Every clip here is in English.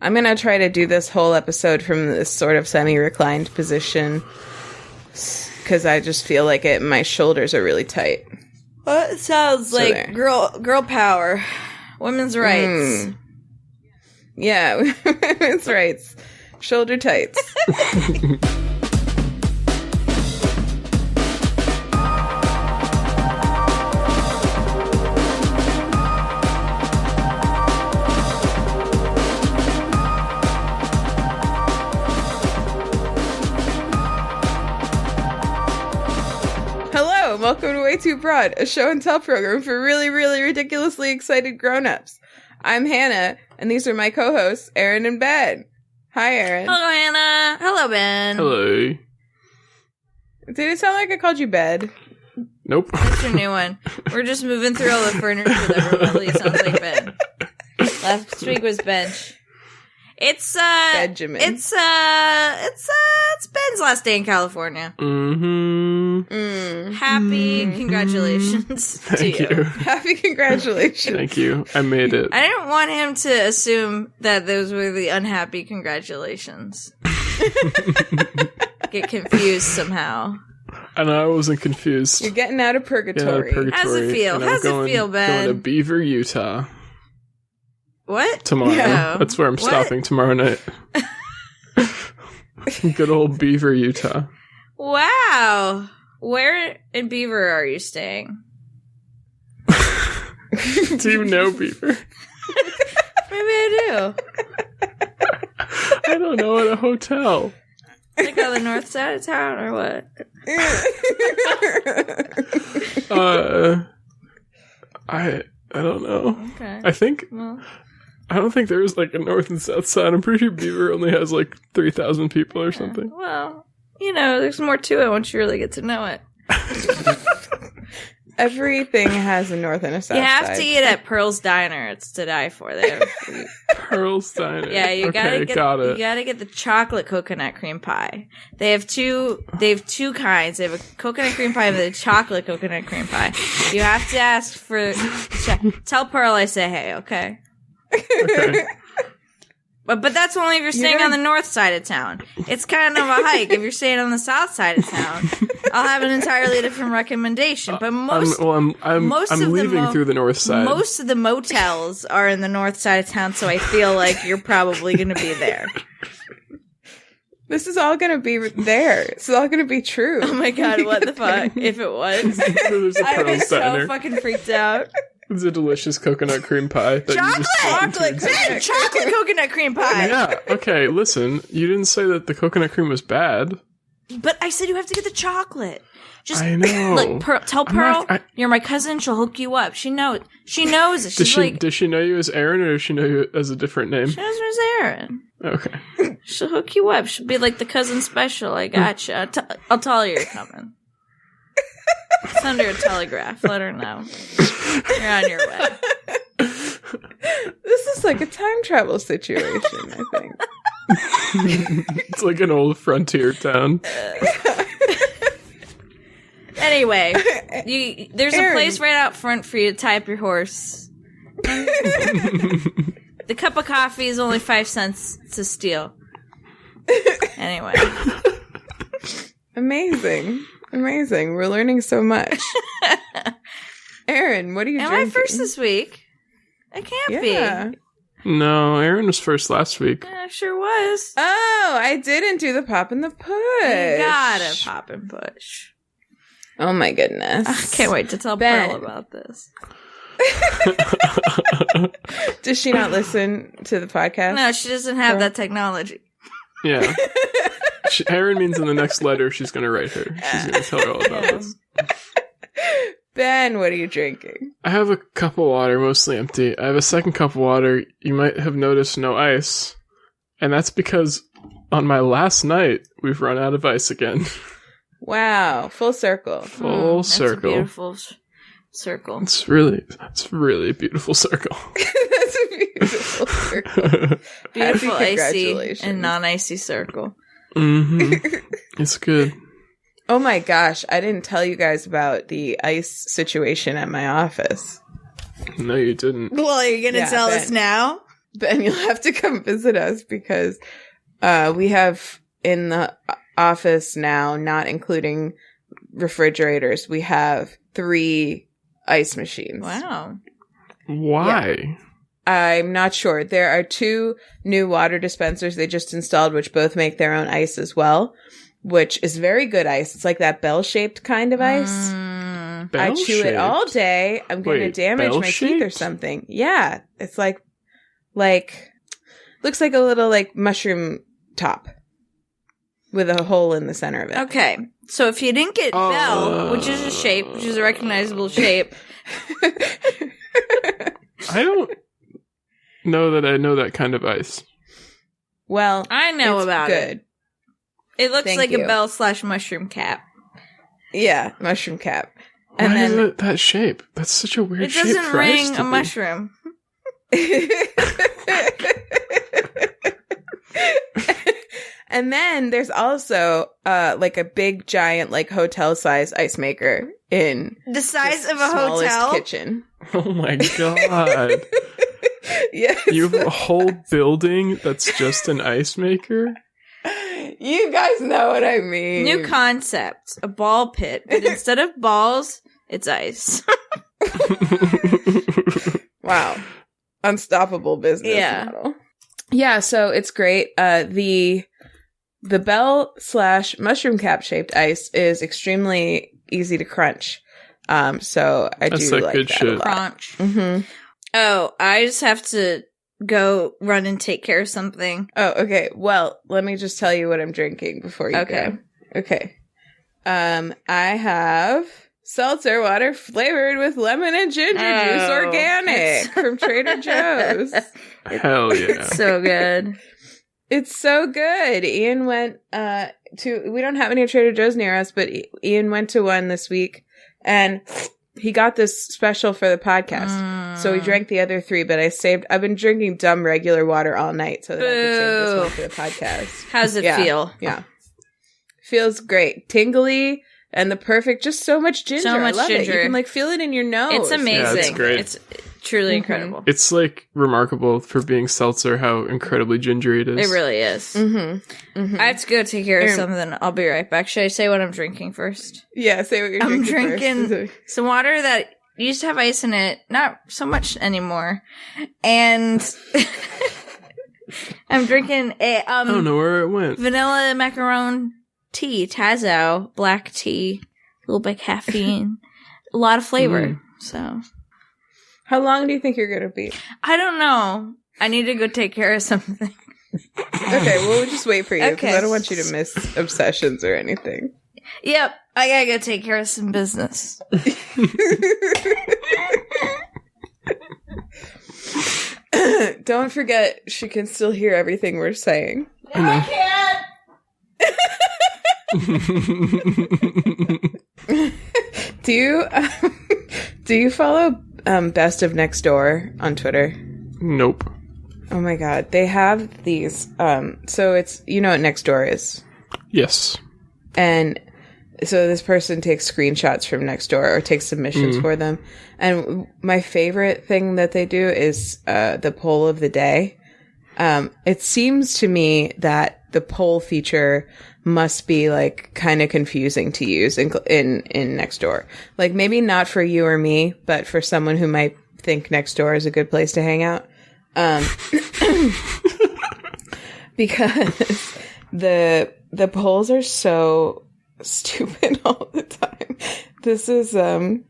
I'm going to try to do this whole episode from this sort of semi-reclined position because I just feel like my shoulders are really tight. Well, it sounds like girl power. Women's rights. Yeah, women's rights. Shoulder tights. Welcome to WayTooBroad, a show and tell program for really, really ridiculously excited grown-ups. I'm Hannah, and these are my co-hosts, Erin and Ben. Hi, Erin. Hello, Hannah. Hello, Ben. Hello. Did it sound like I called you Bed? Nope. That's your new one. We're just moving through all the furniture that remotely sounds like Ben. Last week was Bench. It's Benjamin. It's Ben's last day in California. Happy congratulations to you. Happy congratulations. Thank you. I made it. I didn't want him to assume that those were the unhappy congratulations. Get confused somehow. And I wasn't confused. You're getting out of purgatory. How's it feel? How's it feel, Ben? Going to Beaver, Utah. What? Tomorrow. No. That's where I'm stopping tomorrow night. Good old Beaver, Utah. Wow. Where in Beaver are you staying? Do you know Beaver? Maybe I do. I don't know, at a hotel. Like on the north side of town or what? I don't know. Okay. I don't think there's like a north and south side. I'm pretty sure Beaver only has like 3,000 people or something. Well, there's more to it once you really get to know it. Everything has a north and a south side. You have to eat at Pearl's Diner. It's to die for. Pearl's Diner. Yeah, you gotta You gotta get the chocolate coconut cream pie. They have two kinds. They have a coconut cream pie and a chocolate coconut cream pie. You have to ask for. Tell Pearl I say hey, okay? Okay. But that's only if you're staying on the north side of town. It's kind of a hike. If you're staying on the south side of town, I'll have an entirely different recommendation. But I'm leaving through the north side. Most of the motels are in the north side of town, so I feel like you're probably going to be there. This is all going to be there. This is all going to be true. Oh my god, what the fuck? If it was. I was so fucking freaked out. It's a delicious coconut cream pie. Chocolate coconut cream pie. Yeah. Okay. Listen, you didn't say that the coconut cream was bad. But I said you have to get the chocolate. I know. Look, tell Pearl you're my cousin. She'll hook you up. She knows. She knows it. Does she know you as Erin, or does she know you as a different name? She knows me as Erin. Okay. She'll hook you up. She'll be like the cousin special. I gotcha. I'll tell her you're coming. Send her a telegraph. Let her know. You're on your way. This is like a time travel situation, I think. It's like an old frontier town. Anyway, there's a place right out front for you to tie up your horse. The cup of coffee is only 5 cents to steal. Anyway. Amazing. We're learning so much. Erin, what are you drinking? Am I first this week? I can't be. No, Erin was first last week. Yeah, I sure was. Oh, I didn't do the pop and the push. You gotta pop and push. Oh my goodness. I can't wait to tell Ben. Pearl about this. Does she not listen to the podcast? No, she doesn't have that technology. Yeah. Erin means in the next letter she's going to write her. She's going to tell her all about this. Ben, what are you drinking? I have a cup of water, mostly empty. I have a second cup of water. You might have noticed no ice. And that's because on my last night, we've run out of ice again. Wow. Full circle. Full circle. That's a beautiful circle. It's really a beautiful circle. That's a beautiful circle. Beautiful icy and non-icy circle. Mm-hmm. It's good. Oh my gosh, I didn't tell you guys about the ice situation at my office. No, you didn't. Well, are you going to tell us now? Ben, you'll have to come visit us because we have in the office now, not including refrigerators, we have 3 ice machines. Wow. Why? Yeah. I'm not sure. There are 2 new water dispensers they just installed, which both make their own ice as well, which is very good ice. It's like that bell-shaped kind of ice. I chew it all day. I'm going to damage my teeth or something. Yeah. It's like, looks like a little, like, mushroom top with a hole in the center of it. Okay. So if you didn't get bell, which is a shape, which is a recognizable shape. I don't know that I know that kind of ice. Well, I know about good. It looks Thank like you. a bell / mushroom cap. Yeah, mushroom cap. Why And is then it that shape? That's such a weird It shape doesn't for ice ring to a be. mushroom. And then there's also like a big giant like hotel size ice maker in The size the of a smallest hotel. kitchen. Oh my god. Yes. You have a whole building that's just an ice maker? You guys know what I mean. New concept. A ball pit. But instead of balls, it's ice. Wow. Unstoppable business model. Yeah, so it's great. The bell / mushroom cap shaped ice is extremely easy to crunch. So I That's do like like good that shit. a lot. Crunch. Mm-hmm. Oh, I just have to go run and take care of something. Oh, okay. Well, let me just tell you what I'm drinking before you go. Okay. I have seltzer water flavored with lemon and ginger juice, organic from Trader Joe's. Hell yeah. It's so good. It's so good. Ian went we don't have any Trader Joe's near us, but Ian went to one this week and he got this special for the podcast. So we drank the other 3, but I've been drinking dumb regular water all night so that I could save this one for the podcast. How's it feel? Yeah. Feels great. Tingly and the perfect, just so much ginger. So much I love ginger. it. You can like feel it in your nose. It's amazing. Yeah, it's great. It's truly incredible. It's like remarkable for being seltzer how incredibly gingery it is. It really is. Mm-hmm. Mm-hmm. I have to go take care of Erin- something. I'll be right back. Should I say what I'm drinking first? Yeah, say what you're I'm drinking drinking some water that used to have ice in it, not so much anymore. And I'm drinking a I don't know where it went. vanilla macaron tea, Tazao black tea, a little bit caffeine, a lot of flavor. So How long do you think you're going to be? I don't know. I need to go take care of something. Okay, well, we'll just wait for you because Okay. I don't want you to miss obsessions or anything. Yep, I gotta go take care of some business. Don't forget, she can still hear everything we're saying. I can't. Do you follow Best of Next Door on Twitter? Nope. Oh my god, they have these. So it's, you know what Next Door is, Yes. and so this person takes screenshots from Nextdoor or takes submissions for them. And my favorite thing that they do is the poll of the day. It seems to me that the poll feature must be like kind of confusing to use in Nextdoor. Like maybe not for you or me, but for someone who might think Nextdoor is a good place to hang out. Because the polls are so stupid all the time. This is I'm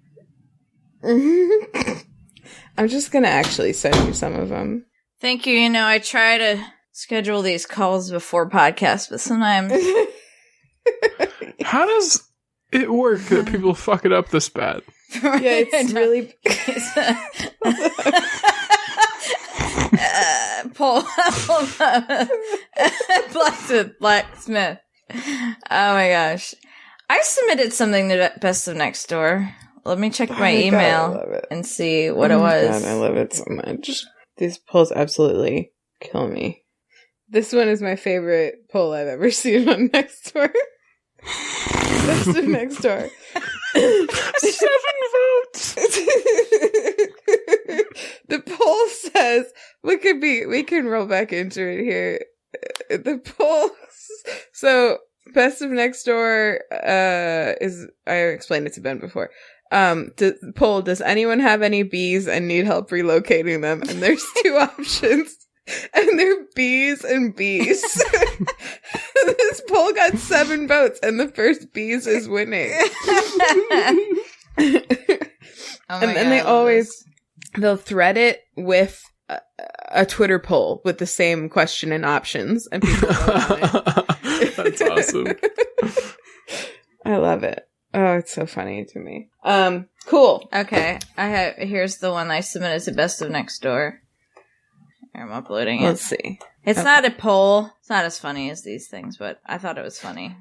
just gonna actually send you some of them. Thank you. You know, I try to schedule these calls before podcasts, but sometimes How does it work that people fuck it up this bad? Yeah, it's really Blacksmith. Oh my gosh. I submitted something to Best of Next Door. Let me check my Oh God, I email love it. and see what it Oh my was. God, I love it so much. These polls absolutely kill me. This one is my favorite poll I've ever seen on Nextdoor. Best of Nextdoor. 7 votes. The poll says we can roll back into it here. The poll. So Best of Next Door is, I explained it to Ben before. Poll, does anyone have any bees and need help relocating them? And there's 2 options. And they're bees and bees. This poll got 7 votes, and the first bees is winning. And then they'll thread it with a Twitter poll with the same question and options, and people vote on it. That's awesome. I love it. Oh, it's so funny to me. Cool. Okay, here's the one I submitted to Best of Next Door. I'm uploading it. Let's see. It's not a poll. It's not as funny as these things, but I thought it was funny.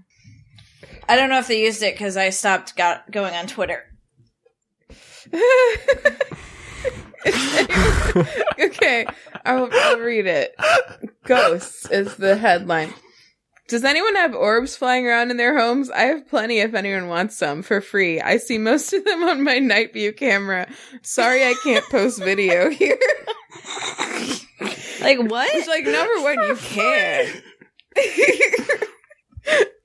I don't know if they used it because I stopped going on Twitter. Okay, I'll read it. Ghosts is the headline. Does anyone have orbs flying around in their homes? I have plenty if anyone wants some for free. I see most of them on my night view camera. Sorry I can't post video here. Like what? It's like, number one, you can.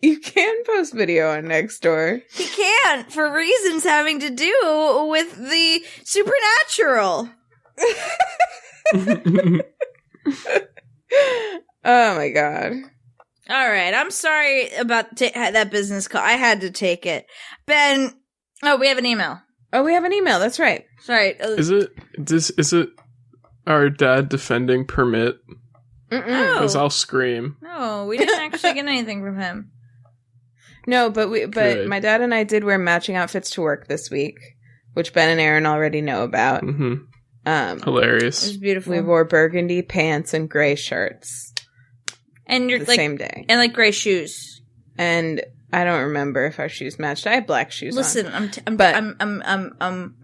You can post video on Nextdoor. He can't, for reasons having to do with the supernatural. Oh my god. All right, I'm sorry about that business call. I had to take it. Ben, we have an email. Oh, we have an email. That's right. Sorry. Is it our dad defending Permit? Because I'll scream. No, we didn't actually get anything from him. No, but my dad and I did wear matching outfits to work this week, which Ben and Erin already know about. Mm-hmm. Hilarious. It was beautiful. We wore burgundy pants and gray shirts. And you're the same day. And like gray shoes. And I don't remember if our shoes matched. I had black shoes on. Listen, I'm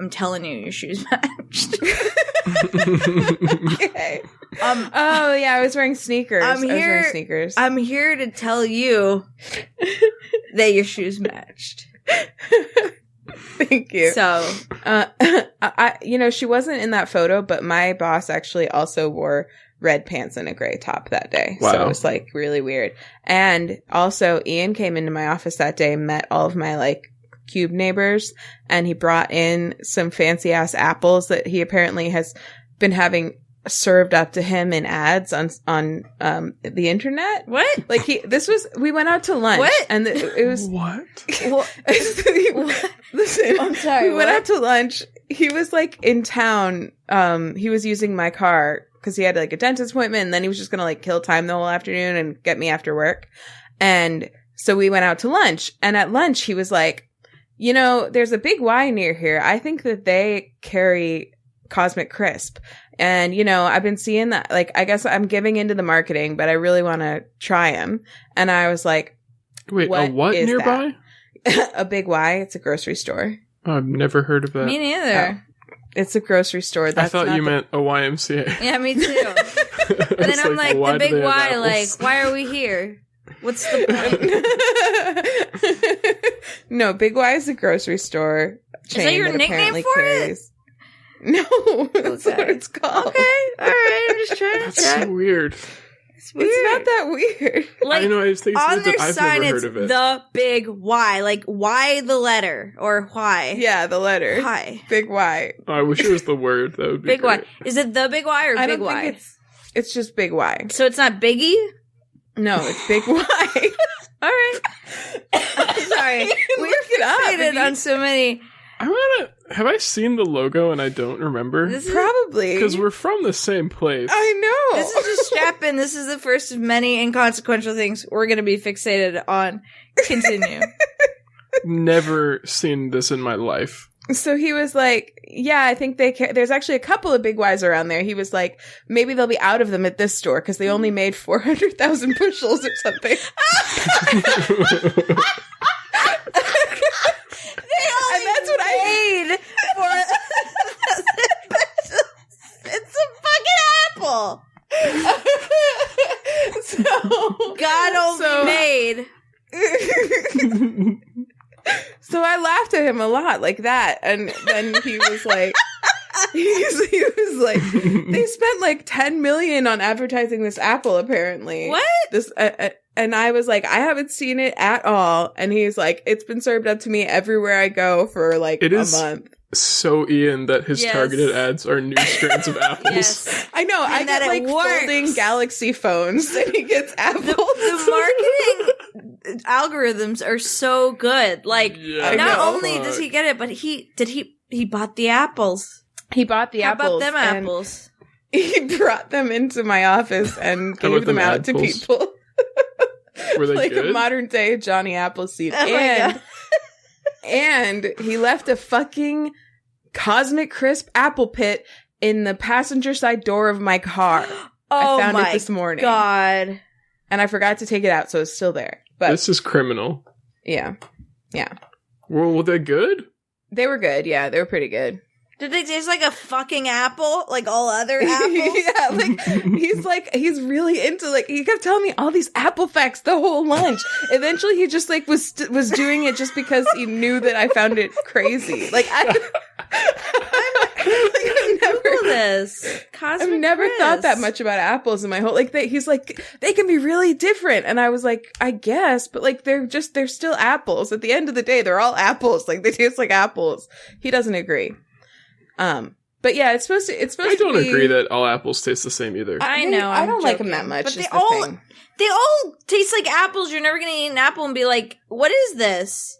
telling you, your shoes matched. Okay. Oh yeah, I was wearing sneakers. I was wearing sneakers. I'm here to tell you that your shoes matched. Thank you. So, she wasn't in that photo, but my boss actually also wore red pants and a gray top that day. Wow. So it was like really weird. And also Ian came into my office that day and met all of my like cube neighbors, and he brought in some fancy ass apples that he apparently has been having served up to him in ads on the internet. What? Like we went out to lunch. What? And it was what? Listen, I'm sorry. We went out to lunch. He was like in town. He was using my car because he had like a dentist appointment, and then he was just gonna like kill time the whole afternoon and get me after work. And so we went out to lunch, and at lunch he was like, there's a Big Y near here. I think that they carry Cosmic Crisp. And, I've been seeing that. Like, I guess I'm giving into the marketing, but I really want to try them. And I was like, wait, a what nearby? A Big Y. It's a grocery store. Oh, I've never heard of that. Me neither. Oh. It's a grocery store. I thought you meant a YMCA. Yeah, me too. And then I'm like, the Big Y, like, why are we here? What's the point? No, Big Y is a grocery store chain. Is that your nickname for it? No, that's what it's called. Okay, all right. I'm just trying to That's so weird. It's not that weird. Like, I know. I just think on their I've sign, never it's heard of it. the Big Y. Like, why the letter or why? Yeah, the letter. Why? Big Y. Oh, I wish it was the word. That would be Big great. Y. Is it the Big Y or I Big don't Y? think it's just Big Y. So it's not Biggie? No, it's Big Y. All right. Sorry. We're fixated on so many. Have I seen the logo and I don't remember? Probably. Because we're from the same place. I know. This is just strap in. This is the first of many inconsequential things we're going to be fixated on. Continue. Never seen this in my life. So he was like, yeah, I think there's actually a couple of Big Ys around there. He was like, maybe they'll be out of them at this store because they only made 400,000 bushels or something. And that's what I paid for. It's a fucking apple. So God only made. So I laughed at him a lot like that, and then he was like, He was like, they spent like 10 million on advertising this apple, apparently. What? This, and I was like, I haven't seen it at all. And he's like, it's been served up to me everywhere I go for like a month. So Ian that his Yes. targeted ads are new strains of apples. Yes. I know. I that get like it works. folding Galaxy phones, and he gets apples. The marketing algorithms are so good. Like, Yeah, I not know. only does he get it, but he bought the apples. He bought the How apples. about them and apples? He brought them into my office and How gave about them them out to apples? people. Were they Like good? a modern day Johnny Appleseed. Oh my And he left a fucking Cosmic Crisp apple pit in the passenger side door of my car. Oh I found my it this morning. God. And I forgot to take it out, so it's still there. But This is criminal. yeah. Well, were they good? They were good. Yeah, they were pretty good. Did they taste like a fucking apple? Like all other apples? Yeah, he's really into, like, he kept telling me all these apple facts the whole lunch. Eventually he just like was doing it just because he knew that I found it crazy. Like I've never thought that much about apples in my whole, like, he's like, they can be really different. And I was like, I guess, but like, they're still apples. At the end of the day, they're all apples. Like, they taste like apples. He doesn't agree. But yeah, it's supposed to I don't be, agree that all apples taste the same either. I know. I I'm don't like them joking. that much. But is they the all thing. they all taste like apples. You're never gonna eat an apple and be like, "What is this?"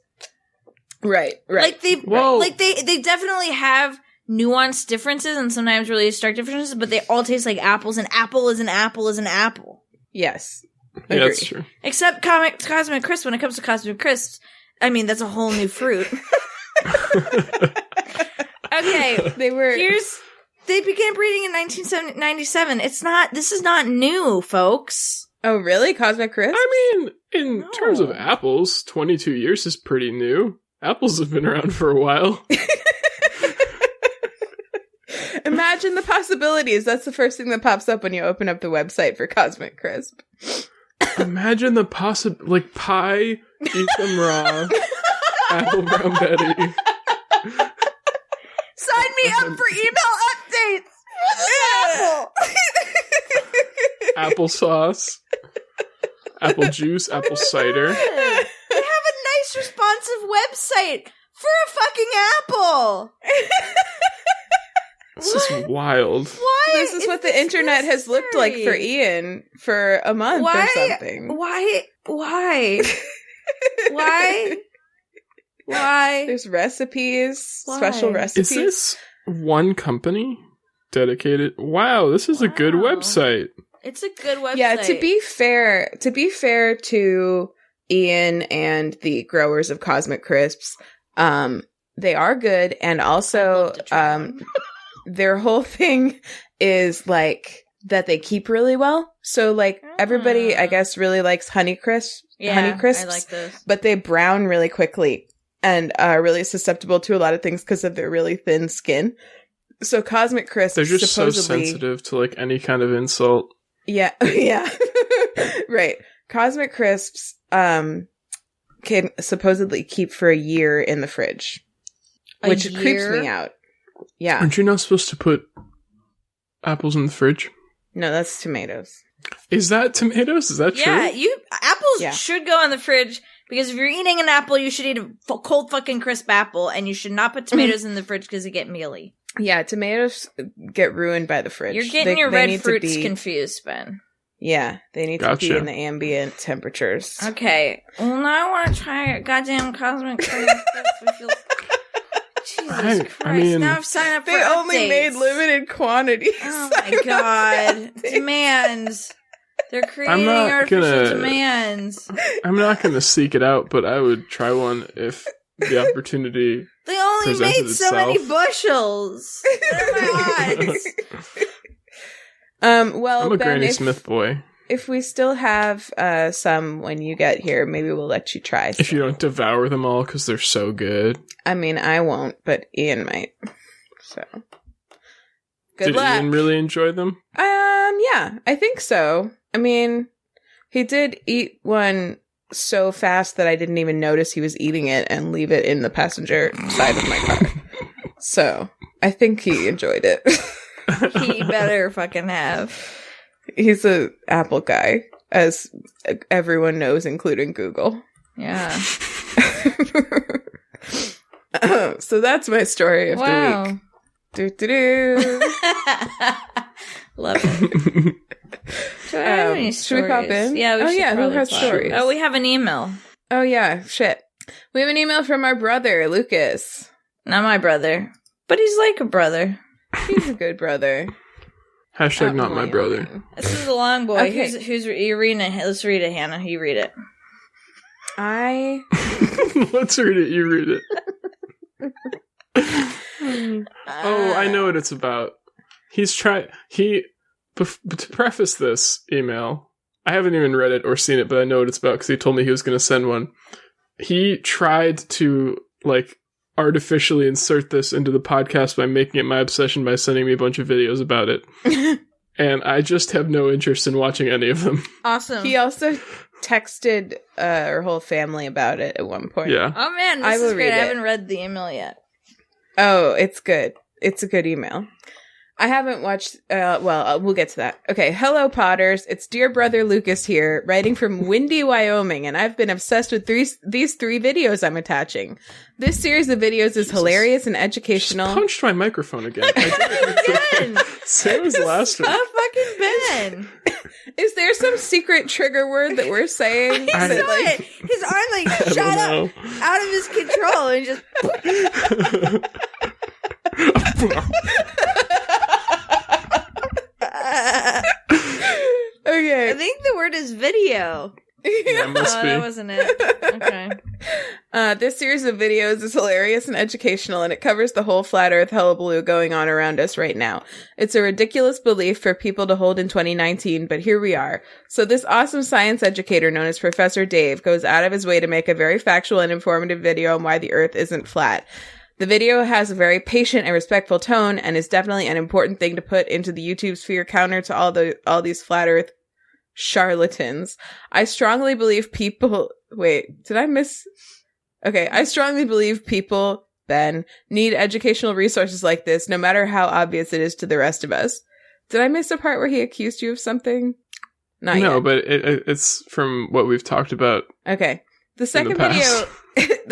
Right. Like they Well- they definitely have nuanced differences and sometimes really stark differences, but they all taste like apples. An apple is an apple is an apple. Yes. Yeah, that's Agree. true. Except Cosmic Crisp. When it comes to Cosmic Crisps, I mean that's a whole new fruit. Okay, they began breeding in 1997. This is not new, folks. Oh, really? Cosmic Crisp? I mean, in No. terms of apples, 22 years is pretty new. Apples have been around for a while. Imagine the possibilities. That's the first thing that pops up when you open up the website for Cosmic Crisp. Imagine the like pie, eat them raw, apple brown Betty. Sign me up for email updates for this apple. Applesauce, apple juice, apple cider. They have a nice, responsive website for a fucking apple. This is wild. Why? This is what the internet has looked like for Ian for a month or something. Why? Why? There's recipes, Why? special Is recipes. this one company dedicated? Wow, this is a good Wow. website. It's a good website. Yeah, to be fair to Ian and the growers of Cosmic Crisps, they are good, and I'd also love to try one. their whole thing is like that they keep really well. So like everybody, I guess, really likes Honey Crisps, Honey Crisps, I like those. but they brown really quickly and are really susceptible to a lot of things because of their really thin skin. So Cosmic Crisps, They're just so supposedly, sensitive to like any kind of insult. yeah, yeah, right. Cosmic Crisps can supposedly keep for a year in the fridge, which creeps me out. Yeah, Aren't you not supposed to put apples in the fridge? no, that's tomatoes. Is that tomatoes? Is that Yeah, true? apples should go in the fridge because if you're eating an apple, you should eat a cold fucking crisp apple, and you should not put tomatoes in the fridge because they get mealy. Yeah, tomatoes get ruined by the fridge. You're getting your red need to fruits be- confused, Ben. Yeah, they need to Gotcha. be in the ambient temperatures. Okay, well now I want to try a goddamn Cosmic Crisp. Jesus Christ! I mean, now I've signed up for They only updates. made limited quantities. Oh my god! Demands. They're creating not artificial gonna- demands. I'm not going to seek it out, but I would try one if the opportunity. They only Presented made so many itself. bushels. What are my odds? Well, I'm a Ben, Granny if, Smith boy. if we still have some when you get here, maybe we'll let you try some. If you don't devour them all because they're so good. I mean, I won't, but Ian might. So, good Did luck. Ian really enjoy them? Yeah, I think so. I mean, he did eat one so fast that I didn't even notice he was eating it and leave it in the passenger side of my car. So, I think he enjoyed it. He better fucking have. He's a Apple guy, as everyone knows, including Google. Yeah. So that's my story of the week. Do. Love it. Do I have any stories? Should we pop in? Yeah, we should. Who has pop. stories? Oh, we have an email. Oh, yeah, shit. We have an email from our brother, Lucas. Not my brother, but he's like a brother. He's a good brother. Hashtag not my brother. This is a long boy. Okay. Who's you're reading it? Let's read it, Hannah. You read it. Let's read it. You read it. Oh, I know what it's about. To preface this email, I haven't even read it or seen it, but I know what it's about because he told me he was going to send one. He tried to, artificially insert this into the podcast by making it my obsession by sending me a bunch of videos about it. And I just have no interest in watching any of them. Awesome. He also texted our whole family about it at one point. Yeah. Oh man, this is great. I haven't read the email yet. Oh, it's good. It's a good email. I haven't watched, we'll get to that. Okay, hello Potters. It's dear brother Lucas here, writing from Windy, Wyoming, and I've been obsessed with these three videos I'm attaching. This series of videos is hilarious and educational. Just punched my microphone again. Again! Same as last one. Fucking Ben! Is there some secret trigger word that we're saying? His arm shot up out of his control and just... Okay. I think the word is video. Yeah, must be. That wasn't it. Okay. This series of videos is hilarious and educational, and it covers the whole flat earth hullabaloo going on around us right now. It's a ridiculous belief for people to hold in 2019, but here we are. So this awesome science educator known as Professor Dave goes out of his way to make a very factual and informative video on why the earth isn't flat. The video has a very patient and respectful tone and is definitely an important thing to put into the YouTube sphere counter to all these flat earth charlatans. I strongly believe people Ben, need educational resources like this, no matter how obvious it is to the rest of us. Did I miss a part where he accused you of something? Not no, yet. But it's from what we've talked about. Okay. The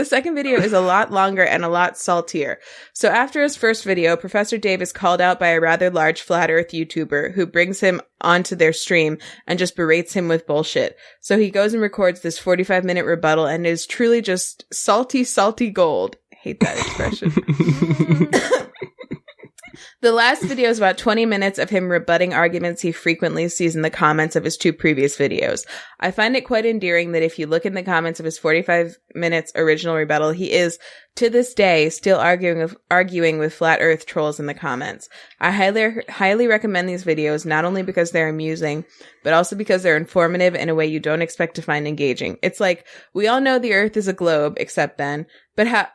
second video is a lot longer and a lot saltier. So after his first video, Professor Dave is called out by a rather large flat earth YouTuber who brings him onto their stream and just berates him with bullshit. So he goes and records this 45-minute rebuttal and it is truly just salty, salty gold. Hate that expression. The last video is about 20 minutes of him rebutting arguments he frequently sees in the comments of his two previous videos. I find it quite endearing that if you look in the comments of his 45 minutes original rebuttal, he is, to this day, still arguing with flat earth trolls in the comments. I highly recommend these videos, not only because they're amusing, but also because they're informative in a way you don't expect to find engaging. It's like, we all know the earth is a globe, except Ben, but how...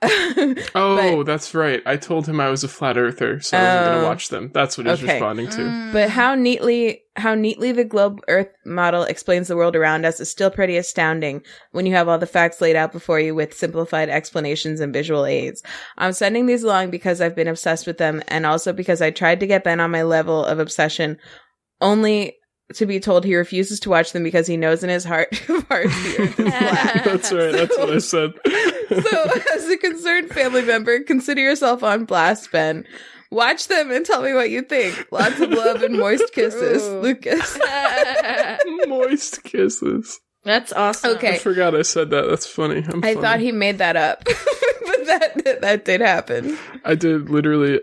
That's right. I told him I was a flat earther, so I wasn't going to watch them. That's what he's responding to. But how neatly the globe earth model explains the world around us is still pretty astounding when you have all the facts laid out before you with simplified explanations and visual aids. I'm sending these along because I've been obsessed with them, and also because I tried to get Ben on my level of obsession, only to be told he refuses to watch them because he knows in his heart the earth is flat. That's right. That's what I said. So, as a concerned family member, consider yourself on blast, Ben. Watch them and tell me what you think. Lots of love and moist kisses, Lucas. Moist kisses. That's awesome. Okay. I forgot I said that. That's funny. I thought he made that up, but that did happen. I did literally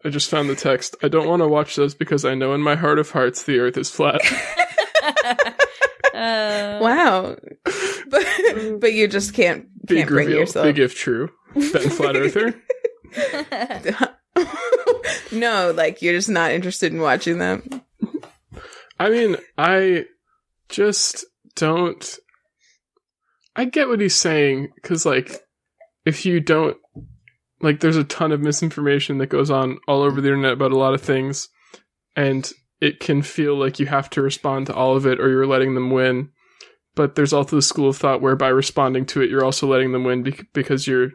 I just found the text. I don't want to watch those because I know in my heart of hearts the earth is flat. Wow. But you just can't bring reveal. yourself. Big if true. Ben Flat Earther? No, you're just not interested in watching them. I mean, I just don't... I get what he's saying, because, if you don't... there's a ton of misinformation that goes on all over the internet about a lot of things, and it can feel like you have to respond to all of it or you're letting them win. But there's also the school of thought where by responding to it, you're also letting them win because you're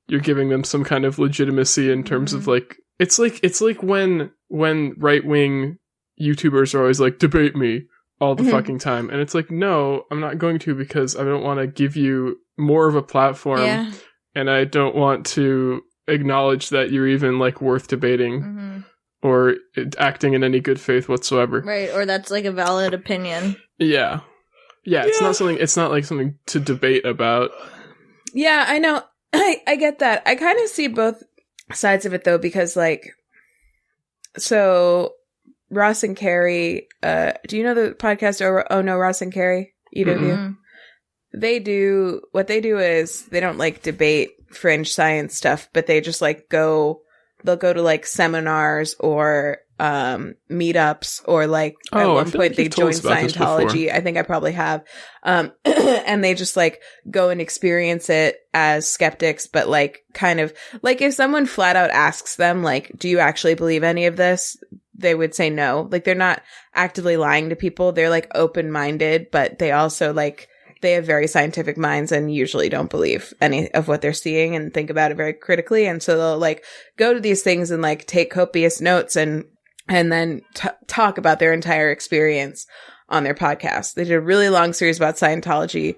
you're giving them some kind of legitimacy in terms of like, it's like when right-wing YouTubers are always like, debate me all the fucking time. And it's like, no, I'm not going to, because I don't want to give you more of a platform. And I don't want to acknowledge that you're even like worth debating or acting in any good faith whatsoever. Right. Or that's like a valid opinion. Yeah. It's not like something to debate about. Yeah, I know. I get that. I kind of see both sides of it though, because like, so Ross and Carrie, do you know the podcast Oh No, Ross and Carrie? Either of you? What they do is they don't like debate fringe science stuff, but they just like they'll go to like seminars or meetups, or like at one point they joined Scientology. I think I probably have. And they just like go and experience it as skeptics, but like kind of like if someone flat out asks them like, do you actually believe any of this? They would say no. Like they're not actively lying to people. They're like open-minded, but they also like, they have very scientific minds and usually don't believe any of what they're seeing and think about it very critically. And so they'll like go to these things and like take copious notes and then talk about their entire experience on their podcast. They did a really long series about Scientology,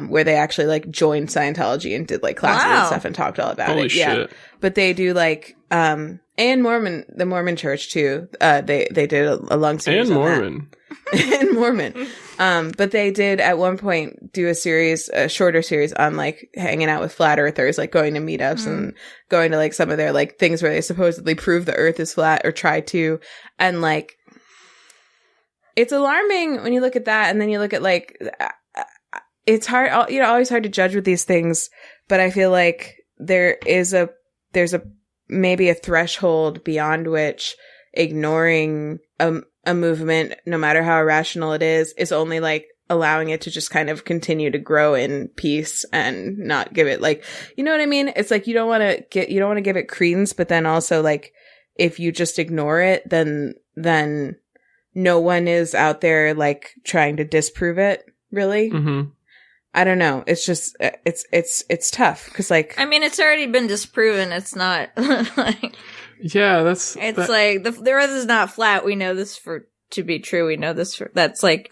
where they actually like joined Scientology and did like classes and stuff and talked all about Holy it. shit. Yeah. But they do like, and the Mormon church too. They did a long series and on Mormon. That. And Mormon. But they did at one point do a shorter series on like hanging out with flat earthers, like going to meetups and going to like some of their like things where they supposedly prove the earth is flat or try to. And like, it's alarming when you look at that. And then you look at like, it's hard, always hard to judge with these things. But I feel like there's maybe a threshold beyond which ignoring a movement, no matter how irrational it is only like allowing it to just kind of continue to grow in peace and not give it like, you know what I mean? It's like you don't want to give it credence, but then also like if you just ignore it, then no one is out there like trying to disprove it, really. I don't know. It's just it's tough because like, I mean, it's already been disproven. It's not like, yeah, like the earth is not flat. We know this to be true. We know this that's like,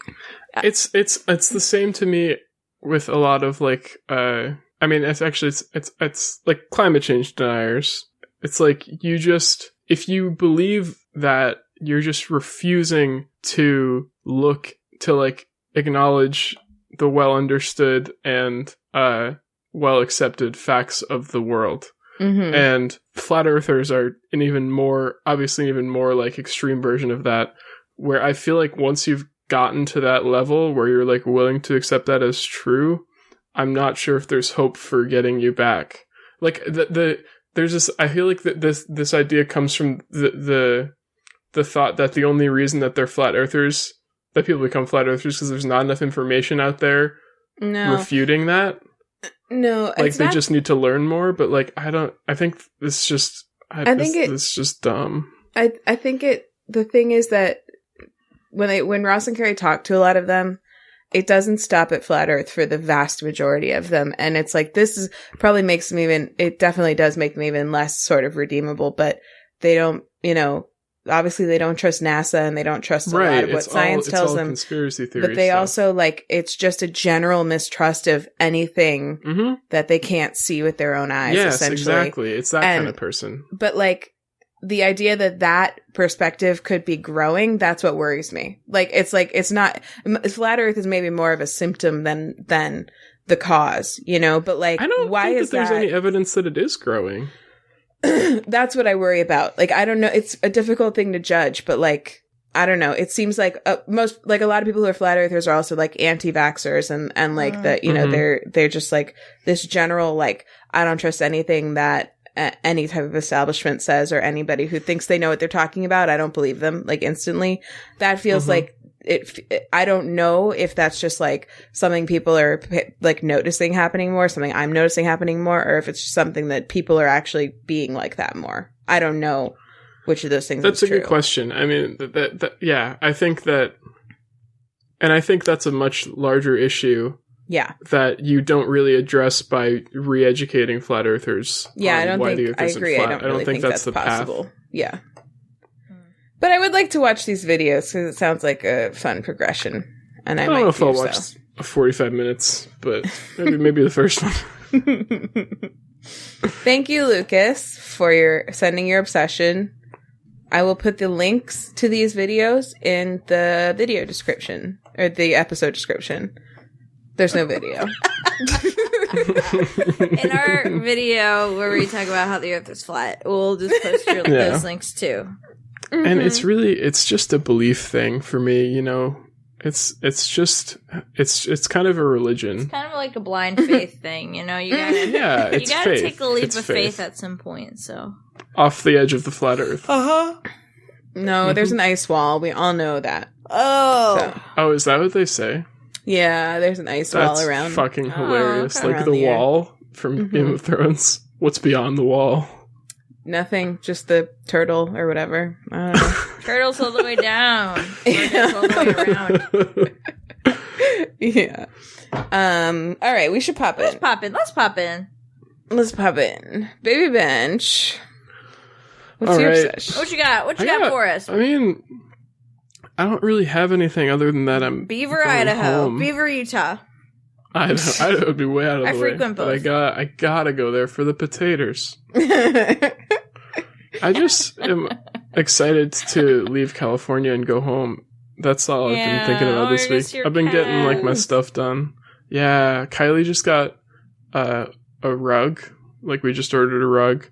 it's the same to me with a lot of like, I mean, it's like climate change deniers. It's like if you believe that, you're just refusing to look to like acknowledge the well understood and well accepted facts of the world. And flat earthers are an even more like extreme version of that, where I feel like once you've gotten to that level where you're like willing to accept that as true, I'm not sure if there's hope for getting you back. Like there's this, I feel like that this idea comes from the thought that the only reason that they're flat earthers, that people become flat earthers, because there's not enough information out there refuting that. No, like they just need to learn more. But like, I think it's just dumb. I think the thing is that when Ross and Carrie talk to a lot of them, it doesn't stop at flat earth for the vast majority of them. And it's like, it definitely does make them even less sort of redeemable, but they don't, obviously they don't trust NASA and they don't trust a lot of what science tells them. Conspiracy theory but they stuff. also like, it's just a general mistrust of anything that they can't see with their own eyes. Yes, essentially. Exactly. It's that kind of person. But like the idea that perspective could be growing, that's what worries me. Like, it's not, flat earth is maybe more of a symptom than the cause, but like, I don't why think is that there's any evidence that it is growing. That's what I worry about. Like, I don't know. It's a difficult thing to judge, but like, I don't know. It seems like a lot of people who are flat earthers are also like anti-vaxxers and like that, they're just like this general, like, I don't trust anything that any type of establishment says, or anybody who thinks they know what they're talking about. I don't believe them like instantly. That feels like I don't know if that's just like something people are like noticing happening more, something I'm noticing happening more, or if it's just something that people are actually being like that more. I don't know which of those things that's is a true. Good question. I mean, yeah, I think that, and I think that's a much larger issue Yeah. that you don't really address by re-educating flat earthers. Yeah, I don't why the think Earth I isn't agree. flat. I don't really think that's the possible. path. Yeah. But I would like to watch these videos because it sounds like a fun progression. And I don't might know if I'll so. watch 45 minutes, but maybe the first one. Thank you, Lucas, for sending your obsession. I will put the links to these videos in the video description, or the episode description. There's no video. In our video where we talk about how the Earth is flat, we'll just post those links too. And it's just a belief thing for me, you know. It's kind of a religion. It's kind of like a blind faith thing, you know. You gotta it's you gotta faith. take a leap It's of faith at some point. So off the edge of the flat Earth. No, there's an ice wall. We all know that. Oh, Oh, is that what they say? Yeah, there's an ice wall around. That's fucking hilarious. okay. Like Around the the wall from Game of Thrones. What's beyond the wall? Nothing, just the turtle or whatever. I don't know. turtle's all the way down. Turtle's all the way around. Yeah. All right, we should pop in. Let's pop in. Let's pop in. Baby Bench. What's All your right. obsession? What you got? What you got for us? I mean, I don't really have anything other than that. Beaver, going Idaho. home. Beaver, Utah. Idaho would be way out of I the way. frequent But both. I gotta go there for the potatoes. I just am excited to leave California and go home. That's all I've been thinking about this week. I've been getting like my stuff done. Yeah, Kylie just got a rug. Like we just ordered a rug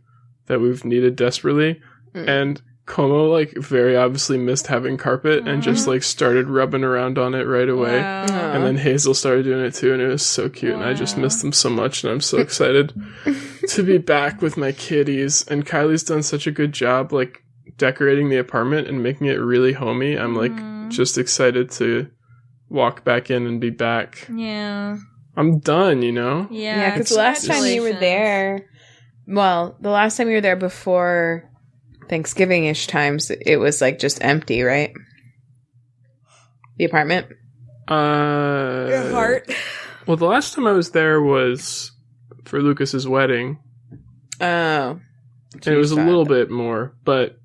that we've needed desperately. And Como like very obviously missed having carpet and just like started rubbing around on it right away. Wow. And then Hazel started doing it too, and it was so cute. And I just missed them so much, and I'm so excited to be back with my kitties. And Kylie's done such a good job like decorating the apartment and making it really homey. I'm like just excited to walk back in and be back. Yeah. I'm done, you know? Yeah. because the last time you were there, well, the last time you were there before Thanksgiving-ish times, it was like just empty, right? The apartment? Your heart. Well, the last time I was there was for Lucas's wedding. Oh. And it was a little bit more, but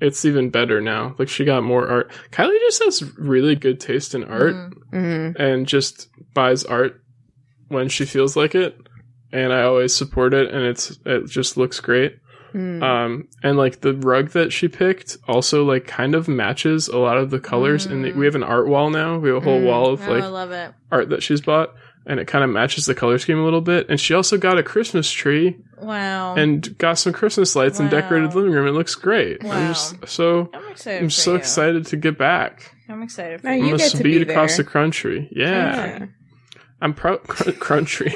it's even better now. Like, she got more art. Kylie just has really good taste in art and just buys art when she feels like it. And I always support it, and it just looks great. And like the rug that she picked also like kind of matches a lot of the colors. And we have an art wall now. We have a whole wall of like I love it. art that she's bought, and it kind of matches the color scheme a little bit. And she also got a Christmas tree. Wow. And got some Christmas lights and decorated the living room. It looks great. Wow. I'm excited. so excited to get back. I'm excited for Now you. you I'm get gonna to be speed across there. the country. Yeah. I'm country.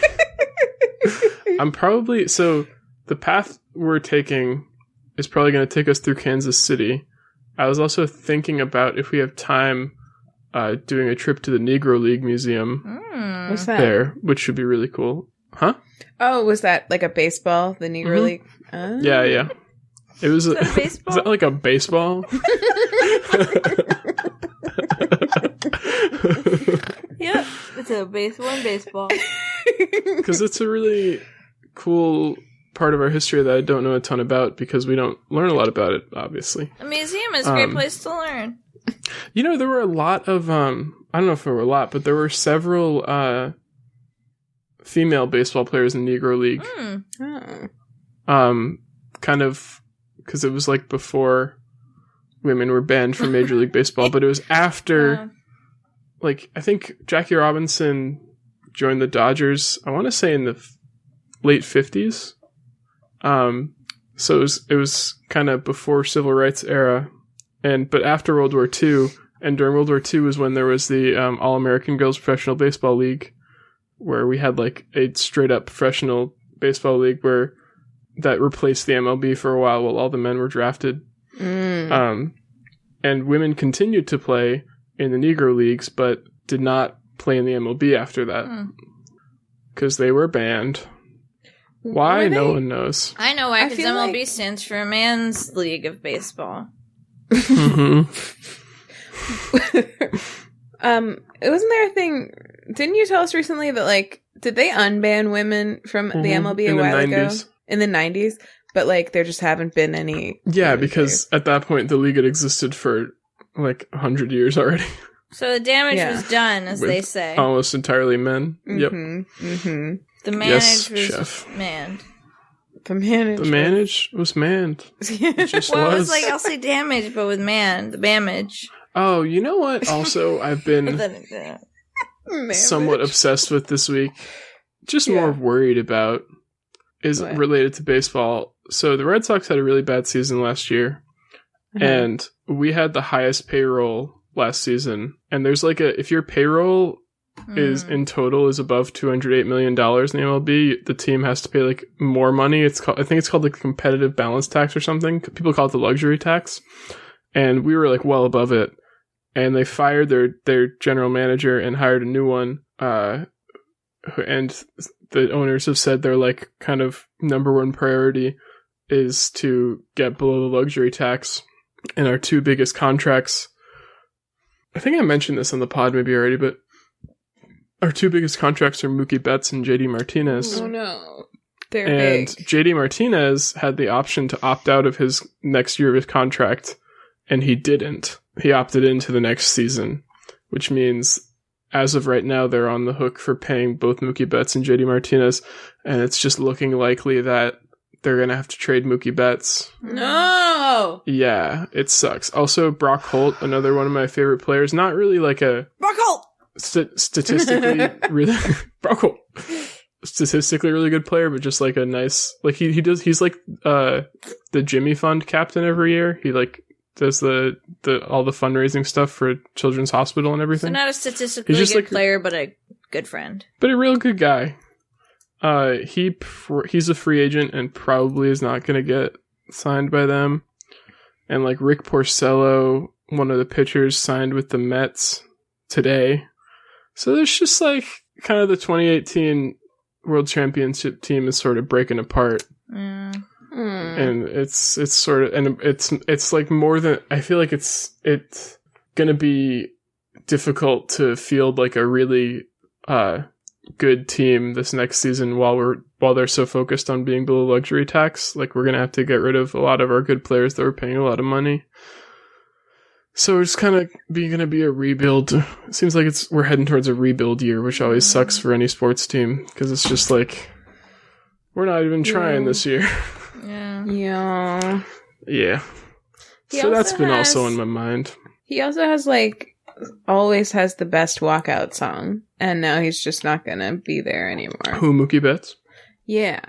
I'm probably so the path we're taking is probably going to take us through Kansas City. I was also thinking about if we have time doing a trip to the Negro League Museum What's that? there, which should be really cool. Huh? Oh, was that like a baseball? The Negro League? Oh. Yeah. It was Is that a baseball? Is that like a baseball? Yep. It's a baseball. Because it's a really cool part of our history that I don't know a ton about because we don't learn a lot about it, obviously. A museum is a great place to learn. You know, there were a lot of, I don't know if there were a lot, but there were several female baseball players in Negro League. Oh. Kind of, because it was like before women were banned from Major League Baseball, but it was after, like, I think Jackie Robinson joined the Dodgers, I want to say in the late 50s. So it was kind of before Civil Rights era, but after World War II, and during World War II was when there was the All-American Girls Professional Baseball League, where we had like a straight-up professional baseball league where that replaced the MLB for a while all the men were drafted. And women continued to play in the Negro Leagues, but did not play in the MLB after that because they were banned. Why? No one knows. I know why, I because feel MLB like- stands for Men's League of Baseball. Mm-hmm. Wasn't there a thing didn't you tell us recently that, like, did they unban women from the MLB a while ago? In the 90s? But, like, there just haven't been any. Yeah, because at that point, the league had existed for, like, 100 years already. So the damage was done, as they say. Almost entirely men. Yep. The manage was manned. The manage was manned. It just well, it was like, I'll say damage, but with the damage. Oh, you know what? Also, I've been somewhat obsessed with this week. Just more worried about is related to baseball. So the Red Sox had a really bad season last year. And we had the highest payroll last season. And there's like if your payroll is in total is above $208 million in the MLB, the team has to pay like more money. I think it's called like competitive balance tax or something. People call it the luxury tax. And we were like well above it. And they fired their general manager and hired a new one. And the owners have said their like kind of number one priority is to get below the luxury tax. And our two biggest contracts, I think I mentioned this on the pod maybe already, but our two biggest contracts are Mookie Betts and JD Martinez. Oh no. They're and big. JD Martinez had the option to opt out of his next year of his contract, and he didn't. He opted into the next season, which means as of right now, they're on the hook for paying both Mookie Betts and JD Martinez, and it's just looking likely that they're going to have to trade Mookie Betts. No! Yeah, it sucks. Also, Brock Holt, another one of my favorite players. Not really like a... Brock Holt! Statistically really... Brock Holt. Statistically really good player, but just like a nice... Like he's like the Jimmy Fund captain every year. He like does all the fundraising stuff for Children's Hospital and everything. So not a statistically good player, but a good friend. But a real good guy. He's a free agent and probably is not going to get signed by them. And like Rick Porcello, one of the pitchers, signed with the Mets today. So there's just like kind of the 2018 World Championship team is sort of breaking apart. And it's sort of, and it's like more than, I feel like it's going to be difficult to field like a really, good team this next season while they're so focused on being below luxury tax. Like we're gonna have to get rid of a lot of our good players that were paying a lot of money. So it's kind of gonna be a rebuild. It seems like we're heading towards a rebuild year, which always sucks for any sports team because it's just like we're not even trying this year. Yeah. So that's been also on my mind. He also has always has the best walkout song, and now he's just not gonna be there anymore. Who, Mookie Betts? Yeah.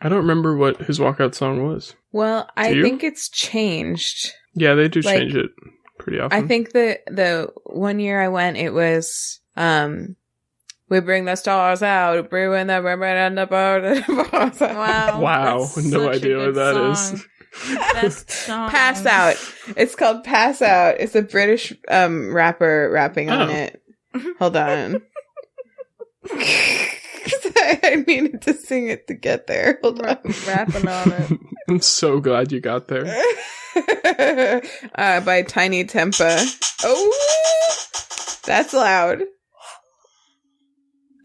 I don't remember what his walkout song was. Well, I think it's changed. Yeah, they do change it pretty often. I think the one year I went, it was we bring the stars out, brewing the ribbon and the boat. Wow, no idea what that is. Best song. Pass Out. It's called Pass Out. It's a British rapper rapping on it. Hold on. I needed to sing it to get there. Hold on. Rapping on it. I'm so glad you got there. By Tiny Tempa. Oh, that's loud.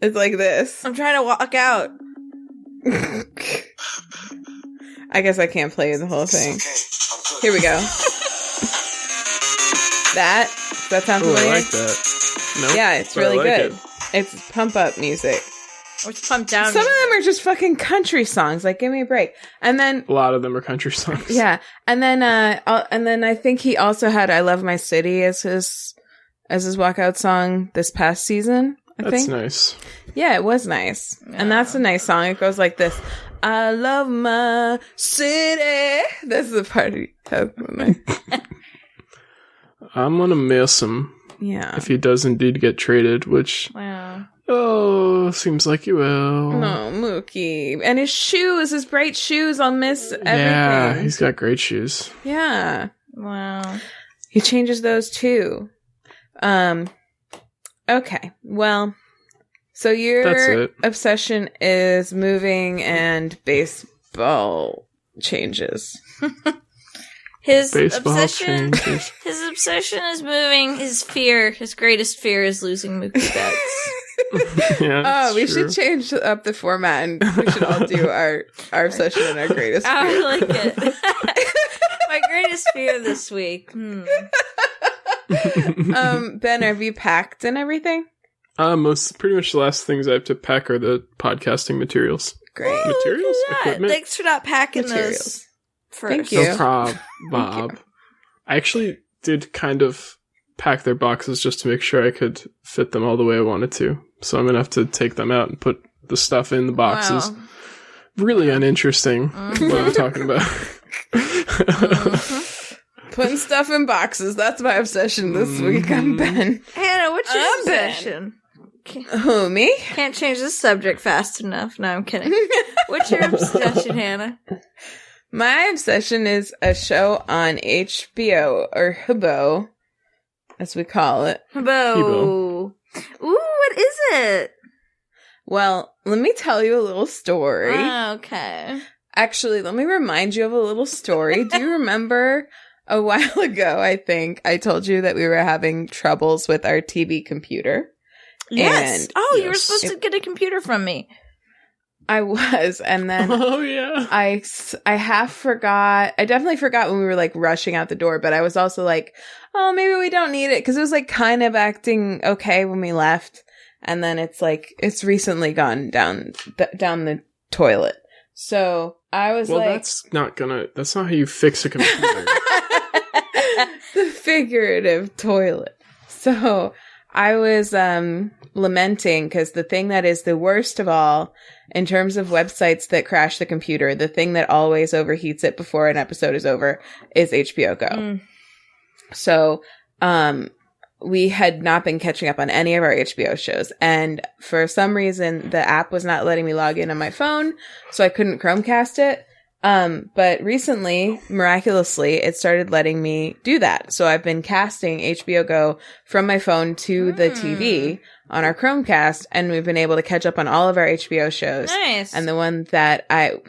It's like this. I'm trying to walk out. I guess I can't play the whole thing. Here we go. That sounds familiar. I like that. No, yeah, it's really good. It's pump up music. Or it's pump down. Some of them are just fucking country songs. Like, give me a break. And then a lot of them are country songs. Yeah, and then I think he also had "I Love My City" as his walkout song this past season. That's nice. Yeah, it was nice, and that's a nice song. It goes like this. I love my city. This is the party. I'm gonna miss him. Yeah. If he does indeed get traded, which seems like he will. No, Mookie. And his shoes, his bright shoes, I'll miss everything. Yeah, he's got great shoes. Yeah. Wow. He changes those too. Okay. Well, so your obsession is moving and baseball changes. His baseball obsession changes. His obsession is moving. His greatest fear is losing Mookie Betts. Yeah, we true. should change up the format, and we should all do our obsession and our greatest fear. I like it. My greatest fear this week. Ben, have you packed and everything? Pretty much the last things I have to pack are the podcasting materials. Great. Ooh, Materials? look at that. Equipment? Thanks for not packing Materials. those first. Thank you. No prob, Bob. I actually did kind of pack their boxes just to make sure I could fit them all the way I wanted to. So I'm going to have to take them out and put the stuff in the boxes. Wow. Really uninteresting what I'm talking about. Putting stuff in boxes. That's my obsession this week. I'm Ben. Hannah, what's your I'm Ben. obsession? Who, me? Can't change this subject fast enough. No, I'm kidding. What's your obsession, Hannah? My obsession is a show on HBO, or HBOGO, as we call it. Bo. Ooh, what is it? Well, let me tell you a little story. Okay. Actually, let me remind you of a little story. Do you remember a while ago, I think, I told you that we were having troubles with our TV computer? Yes. And You were supposed to get a computer from me. I was, and then Oh, yeah. I half forgot. I definitely forgot when we were like rushing out the door, but I was also like, oh, maybe we don't need it, because it was like kind of acting okay when we left, and then it's like it's recently gone down the toilet. So I was Well, like, that's not how you fix a computer. the figurative toilet. So I was lamenting, because the thing that is the worst of all in terms of websites that crash the computer, the thing that always overheats it before an episode is over, is HBOGO. So we had not been catching up on any of our HBO shows, and for some reason the app was not letting me log in on my phone, so I couldn't Chromecast it. But recently, miraculously, it started letting me do that. So I've been casting HBOGO from my phone to the TV on our Chromecast, and we've been able to catch up on all of our HBO shows. Nice. And the one that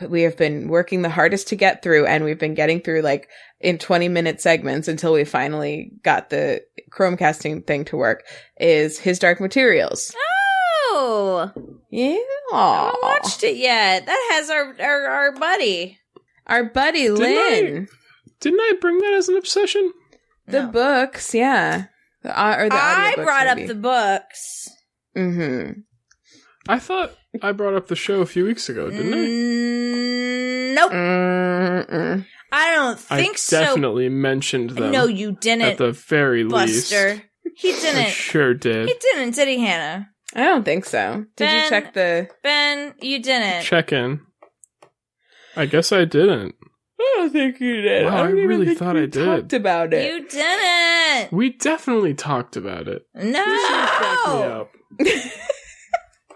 we have been working the hardest to get through, and we've been getting through like in 20-minute segments until we finally got the Chromecasting thing to work, is His Dark Materials. Oh. Yeah. I haven't watched it yet. That has our buddy. Our buddy Lynn. Didn't I bring that as an obsession? The books, yeah. Or the I audiobooks, brought maybe. up the books. Mm-hmm. I thought I brought up the show a few weeks ago, didn't I? Nope. Mm-mm. I don't think so. I definitely mentioned them. No, you didn't. At the very least. Buster. He I didn't. sure did. He didn't, did he, Hannah? I don't think so. Did you Ben- check the... Ben, you didn't. Check in. I guess I didn't. I don't think you did. Wow, I don't even really think thought we I did. talked about it. You didn't. We definitely talked about it. Back me No. up.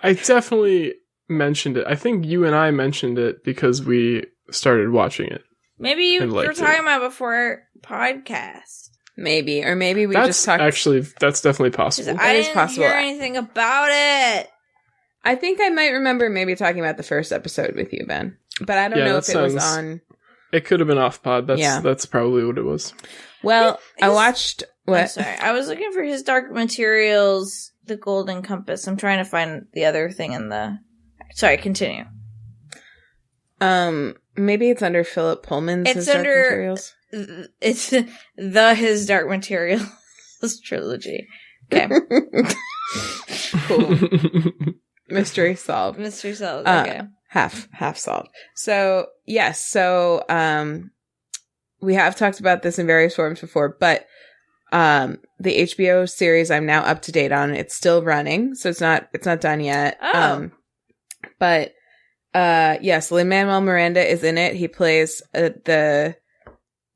I definitely mentioned it. I think you and I mentioned it because we started watching it. Maybe you And were liked talking it. about it before podcast. Maybe. Or maybe we That's just talked... that's definitely possible. I is didn't possible. hear anything about it. I think I might remember maybe talking about the first episode with you, Ben. But I don't Yeah, know that if it was sounds- on... It could have been off pod. Yeah. That's probably what it was. Well, I His- watched... I'm What? sorry. I was looking for His Dark Materials, The Golden Compass. I'm trying to find the other thing in the... Sorry, continue. Maybe it's under Philip Pullman's It's His Dark under- Materials. It's the His Dark Materials trilogy. Okay. Cool. Mystery solved. Mystery solved. Okay. Half solved. So yes, so we have talked about this in various forms before, but the HBO series I'm now up to date on. It's still running, so it's not done yet. Oh. But yes, Lin-Manuel Miranda is in it. He plays the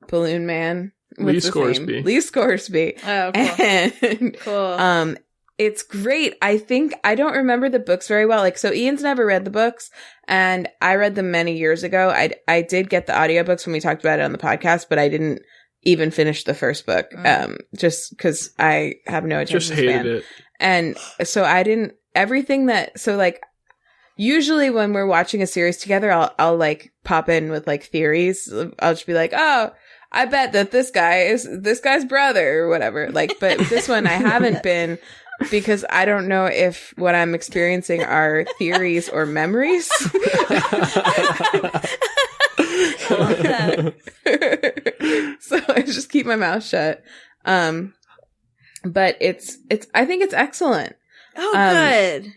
balloon man. Lee What's his Scoresby. name? Lee Scoresby. Oh, cool. And Cool. it's great. I think I don't remember the books very well. Like, so Ian's never read the books, and I read them many years ago. I did get the audiobooks when we talked about it on the podcast, but I didn't even finish the first book. Just because I have no attention Just hated span. it. And so I didn't everything that so like usually when we're watching a series together, I'll like pop in with like theories. I'll just be like, oh, I bet that this guy is this guy's brother or whatever. Like, but with this one, I haven't been because I don't know if what I'm experiencing are theories or memories. So I just keep my mouth shut. But I think it's excellent. Oh, good.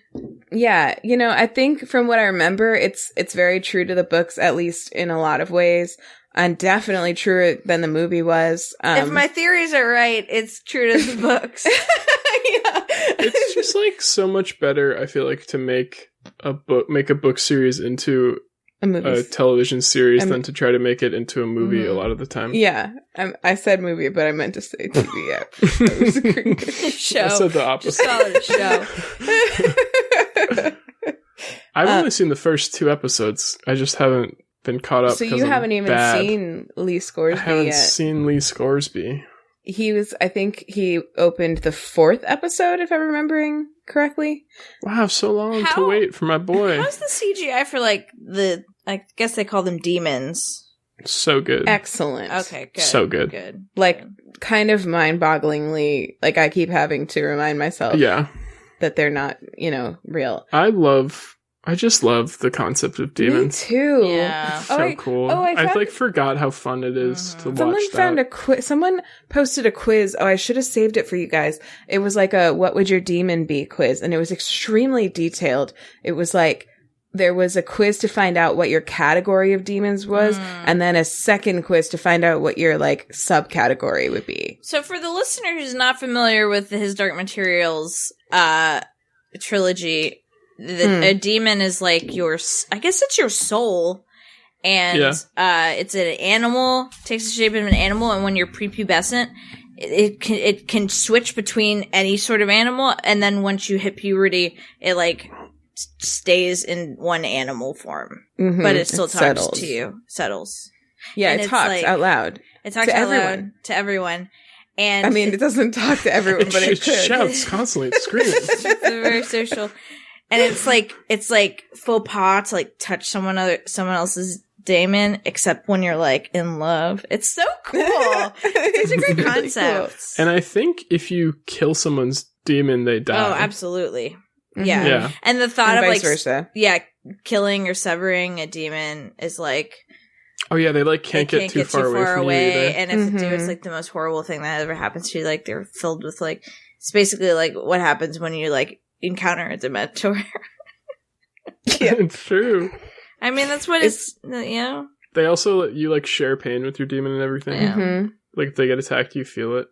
Yeah, I think from what I remember, it's very true to the books, at least in a lot of ways, and definitely truer than the movie was. If my theories are right, it's true to the books. Yeah. It's just like so much better, I feel like, to make a book series into a television series than to try to make it into a movie a lot of the time. Yeah. I said movie, but I meant to say TV. Yeah. Show. I said the opposite. Just call it a show. I've only seen the first 2 episodes. I just haven't been caught up. So you haven't even seen Lee Scoresby yet. I haven't seen Lee Scoresby. I think he opened the 4th episode, if I'm remembering correctly. Wow, so long to wait for my boy. How's the CGI for, like, I guess they call them demons? So good. Excellent. Okay, good. So good. Good. Like, kind of mind-bogglingly, like, I keep having to remind myself that they're not, real. I just love the concept of demons. Me too. Yeah. So cool. I forgot how fun it is to watch Someone found a quiz. Someone posted a quiz. Oh, I should have saved it for you guys. It was like a "What would your demon be?" quiz, and it was extremely detailed. It was like there was a quiz to find out what your category of demons was, and then a second quiz to find out what your like subcategory would be. So, for the listener who's not familiar with the His Dark Materials trilogy. A demon is like I guess it's your soul, and it's an animal, takes the shape of an animal, and when you're prepubescent, it can switch between any sort of animal, and then once you hit puberty, it like stays in one animal form, but it still talks to you, settles. Yeah, and it talks like, out loud. It talks out loud to everyone. And I mean, it doesn't talk to everyone, but it could. Shouts constantly, it screams. It's very social. And it's like faux pas to like touch someone else's daemon, except when you're like in love. It's so cool. It's a great really concept. Cool. And I think if you kill someone's demon, they die. Oh, absolutely. Mm-hmm. Yeah. And the thought of vice like versa. Killing or severing a demon is like. Oh yeah, they like can't get too far away from you either. And if they do, it's like the most horrible thing that ever happens to you. Like they're filled with like it's basically like what happens when you like encounter a Dementor. Yeah, it's true. I mean, that's what it's. They also let you like share pain with your demon and everything. Yeah. Mm-hmm. Like if they get attacked, you feel it.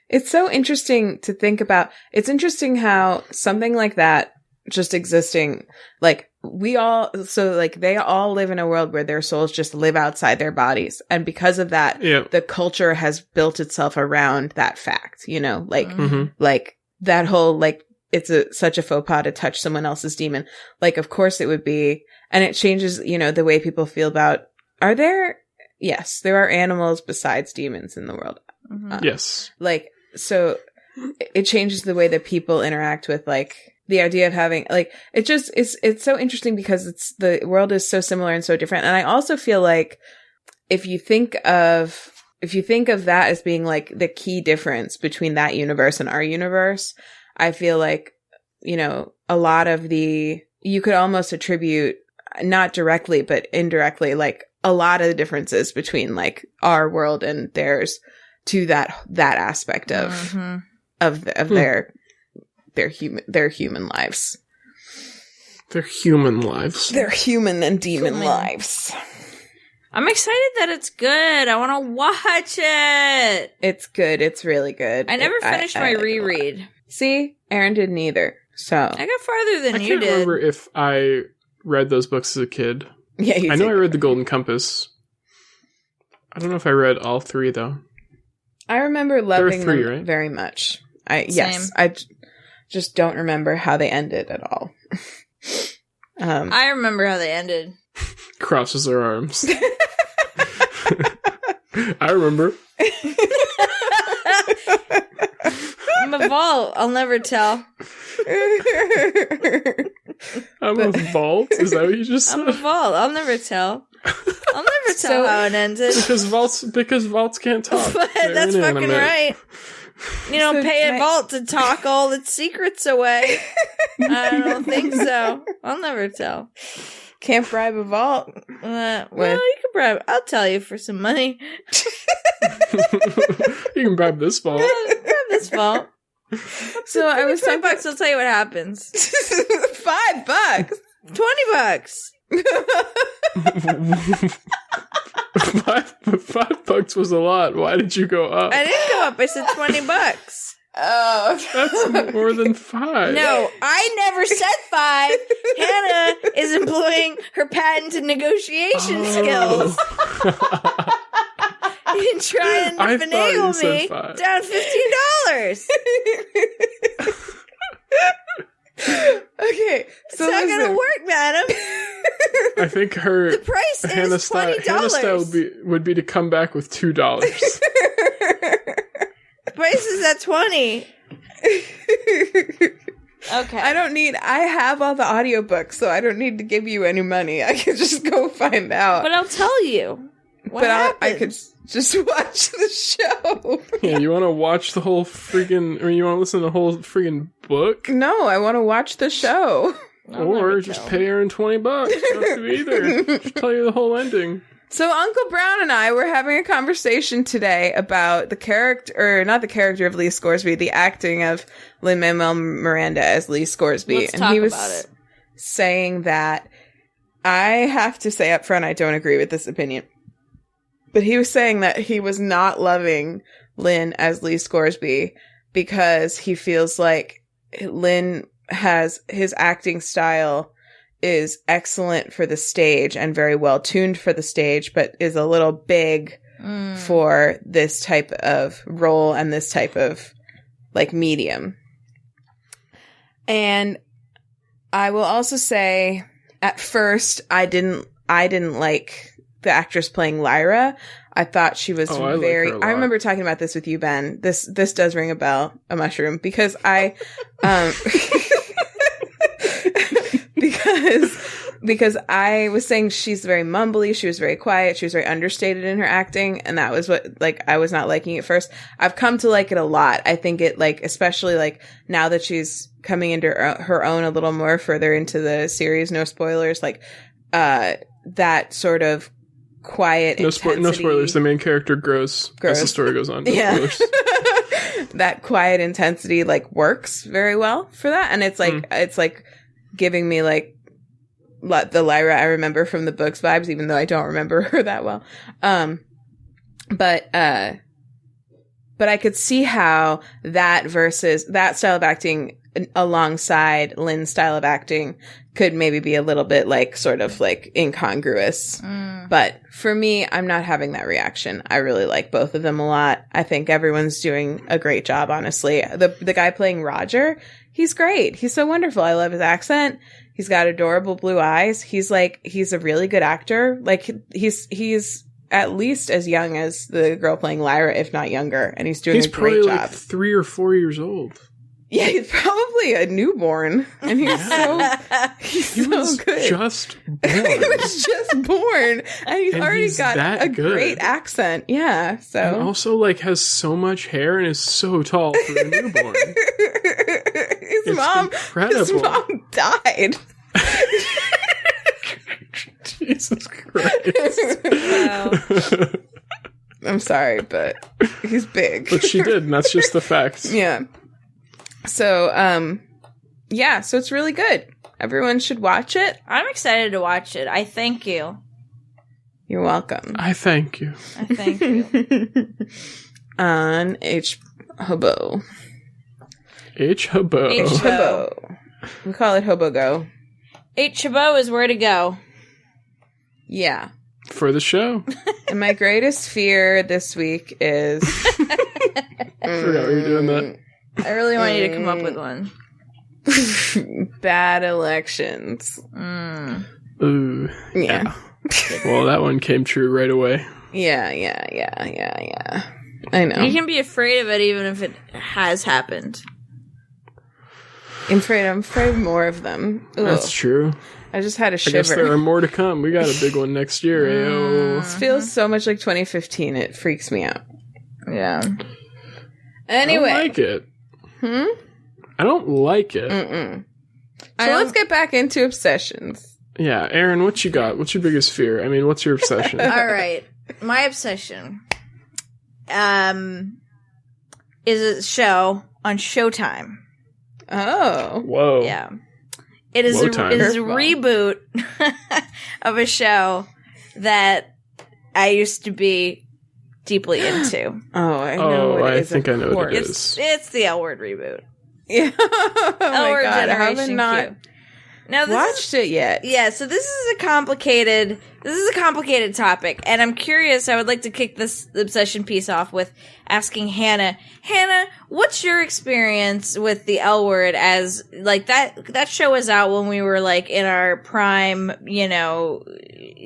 It's so interesting to think about. It's interesting how something like that just existing, like they all live in a world where their souls just live outside their bodies, and because of that, the culture has built itself around that fact. Like that whole like. It's such a faux pas to touch someone else's demon. Like, of course it would be. And it changes, the way people feel about, yes, there are animals besides demons in the world. Mm-hmm. Yes. Like, so it changes the way that people interact with, like, the idea of having, like, it's so interesting because the world is so similar and so different. And I also feel like if you think of that as being, like, the key difference between that universe and our universe, I feel like, a lot of you could almost attribute, not directly, but indirectly, like a lot of the differences between like our world and theirs to that aspect of their human lives. Their human lives. Their human and demon lives. I'm excited that it's good. I want to watch it. It's good. It's really good. I never finished my reread. See? Erin didn't either. So I got farther than you did. I can't remember if I read those books as a kid. Yeah, I know I read The Golden Compass. I don't know if I read all 3, though. I remember loving 3, them right? very much. I just don't remember how they ended at all. I remember how they ended. Crosses her arms. I remember. I'm a vault. I'll never tell. I'm a vault? Is that what you just said? I'm a vault. I'll never tell. I'll never tell how it ended. Because vaults can't talk. That's fucking right. pay a vault to talk all its secrets away. I don't think so. I'll never tell. Can't bribe a vault. Well, you can bribe. I'll tell you for some money. You can bribe this vault. Bribe this vault. So I was talking $5. I'll tell you what happens. $5. $20. $5 was a lot. Why did you go up? I didn't go up. I said $20. Oh, That's more than 5. No, I never said 5. Hannah is employing her patented negotiation skills. You trying to finagle me down $15. Okay, so it's not going to work, madam. I think the price Hannah is $20. Hannah style would be to come back with $2. Price is at $20. Okay. I have all the audiobooks, so I don't need to give you any money. I can just go find out. But I'll tell you. I could just watch the show. Yeah, you want to watch the whole freaking, or you want to listen to the whole freaking book? No, I want to watch the show. Or just pay Erin $20. You don't have to either. She'll tell you the whole ending. So Uncle Brown and I were having a conversation today about not the character of Lee Scoresby, the acting of Lin-Manuel Miranda as Lee Scoresby. Let's talk about it. Saying that I have to say up front I don't agree with this opinion. But he was saying that he was not loving Lin as Lee Scoresby because he feels like Lin has his acting style is excellent for the stage and very well tuned for the stage, but is a little big for this type of role and this type of medium. And I will also say at first I didn't like the actress playing Lyra. I thought she was very. I remember talking about this with you, Ben. This does ring a mushroom, because I, because I was saying she's very mumbly. She was very quiet. She was very understated in her acting, and that was what I was not liking at first. I've come to like it a lot. I think it especially now that she's coming into her own a little more further into the series. No spoilers. That sort of quiet intensity. No spoilers. The main character grows as the story goes on. No spoilers. That quiet intensity works very well for that, and it's giving me the Lyra I remember from the books vibes, even though I don't remember her that well. But I could see how that versus that style of acting alongside Lynn's style of acting could maybe be a little bit incongruous. But for me, I'm not having that reaction. I really like both of them a lot. I think everyone's doing a great job, honestly. The guy playing Roger, he's great. He's so wonderful. I love his accent. He's got adorable blue eyes. He's a really good actor. He's at least as young as the girl playing Lyra, if not younger. And he's doing a great job. He's probably 3 or 4 years old. Yeah, he's probably a newborn, and he's so good. Just born. He was just born, and he's already got a great accent. Yeah, so and also has so much hair and is so tall for a newborn. His mom died. Jesus Christ! Wow. I'm sorry, but he's big. But she did, and that's just the fact. Yeah. So, so it's really good. Everyone should watch it. I'm excited to watch it. I thank you. You're welcome. I thank you. I thank you. On HBOGO. HBOGO. We call it HBOGO. HBOGO is where to go. Yeah. For the show. And my greatest fear this week is... I forgot we were doing that. I really want you to come up with one. Bad elections. Ooh. Yeah. Well, that one came true right away. Yeah. I know. You can be afraid of it even if it has happened. I'm afraid more of them. Ugh. That's true. I just had a shiver. I guess there are more to come. We got a big one next year. This feels so much like 2015. It freaks me out. Yeah. Anyway. I don't like it. I don't like it. So let's get back into obsessions. Yeah, Erin, what you got? What's your biggest fear? I mean, what's your obsession? All right. My obsession is a show on Showtime. Oh. Whoa. Yeah. It is a reboot of a show that I used to be deeply into. Oh, I know what it is. I think I know what it is. It's the L Word reboot. Yeah. Oh my God. I haven't Generation not Q. Now, watched it yet. Yeah, so this is a complicated topic, and I'm curious, I would like to kick this obsession piece off with asking Hannah. Hannah, what's your experience with the L Word as, like, that show was out when we were, like, in our prime, you know,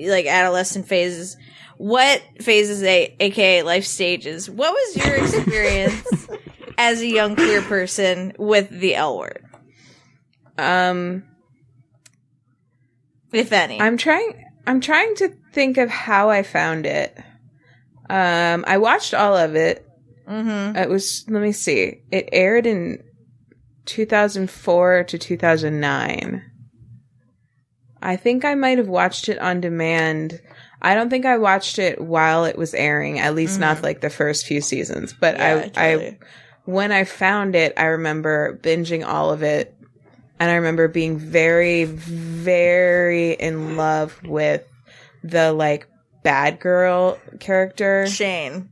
like, adolescent phases. What phases, aka life stages, what was your experience as a young queer person with the L Word? If any. I'm trying to think of how I found it. I watched all of it. It was, let me see. It aired in 2004 to 2009. I think I might have watched it on demand. I don't think I watched it while it was airing, at least not like the first few seasons. But Yeah, I when I found it, I remember binging all of it. And I remember being very, very in love with the, like, bad girl character. Shane,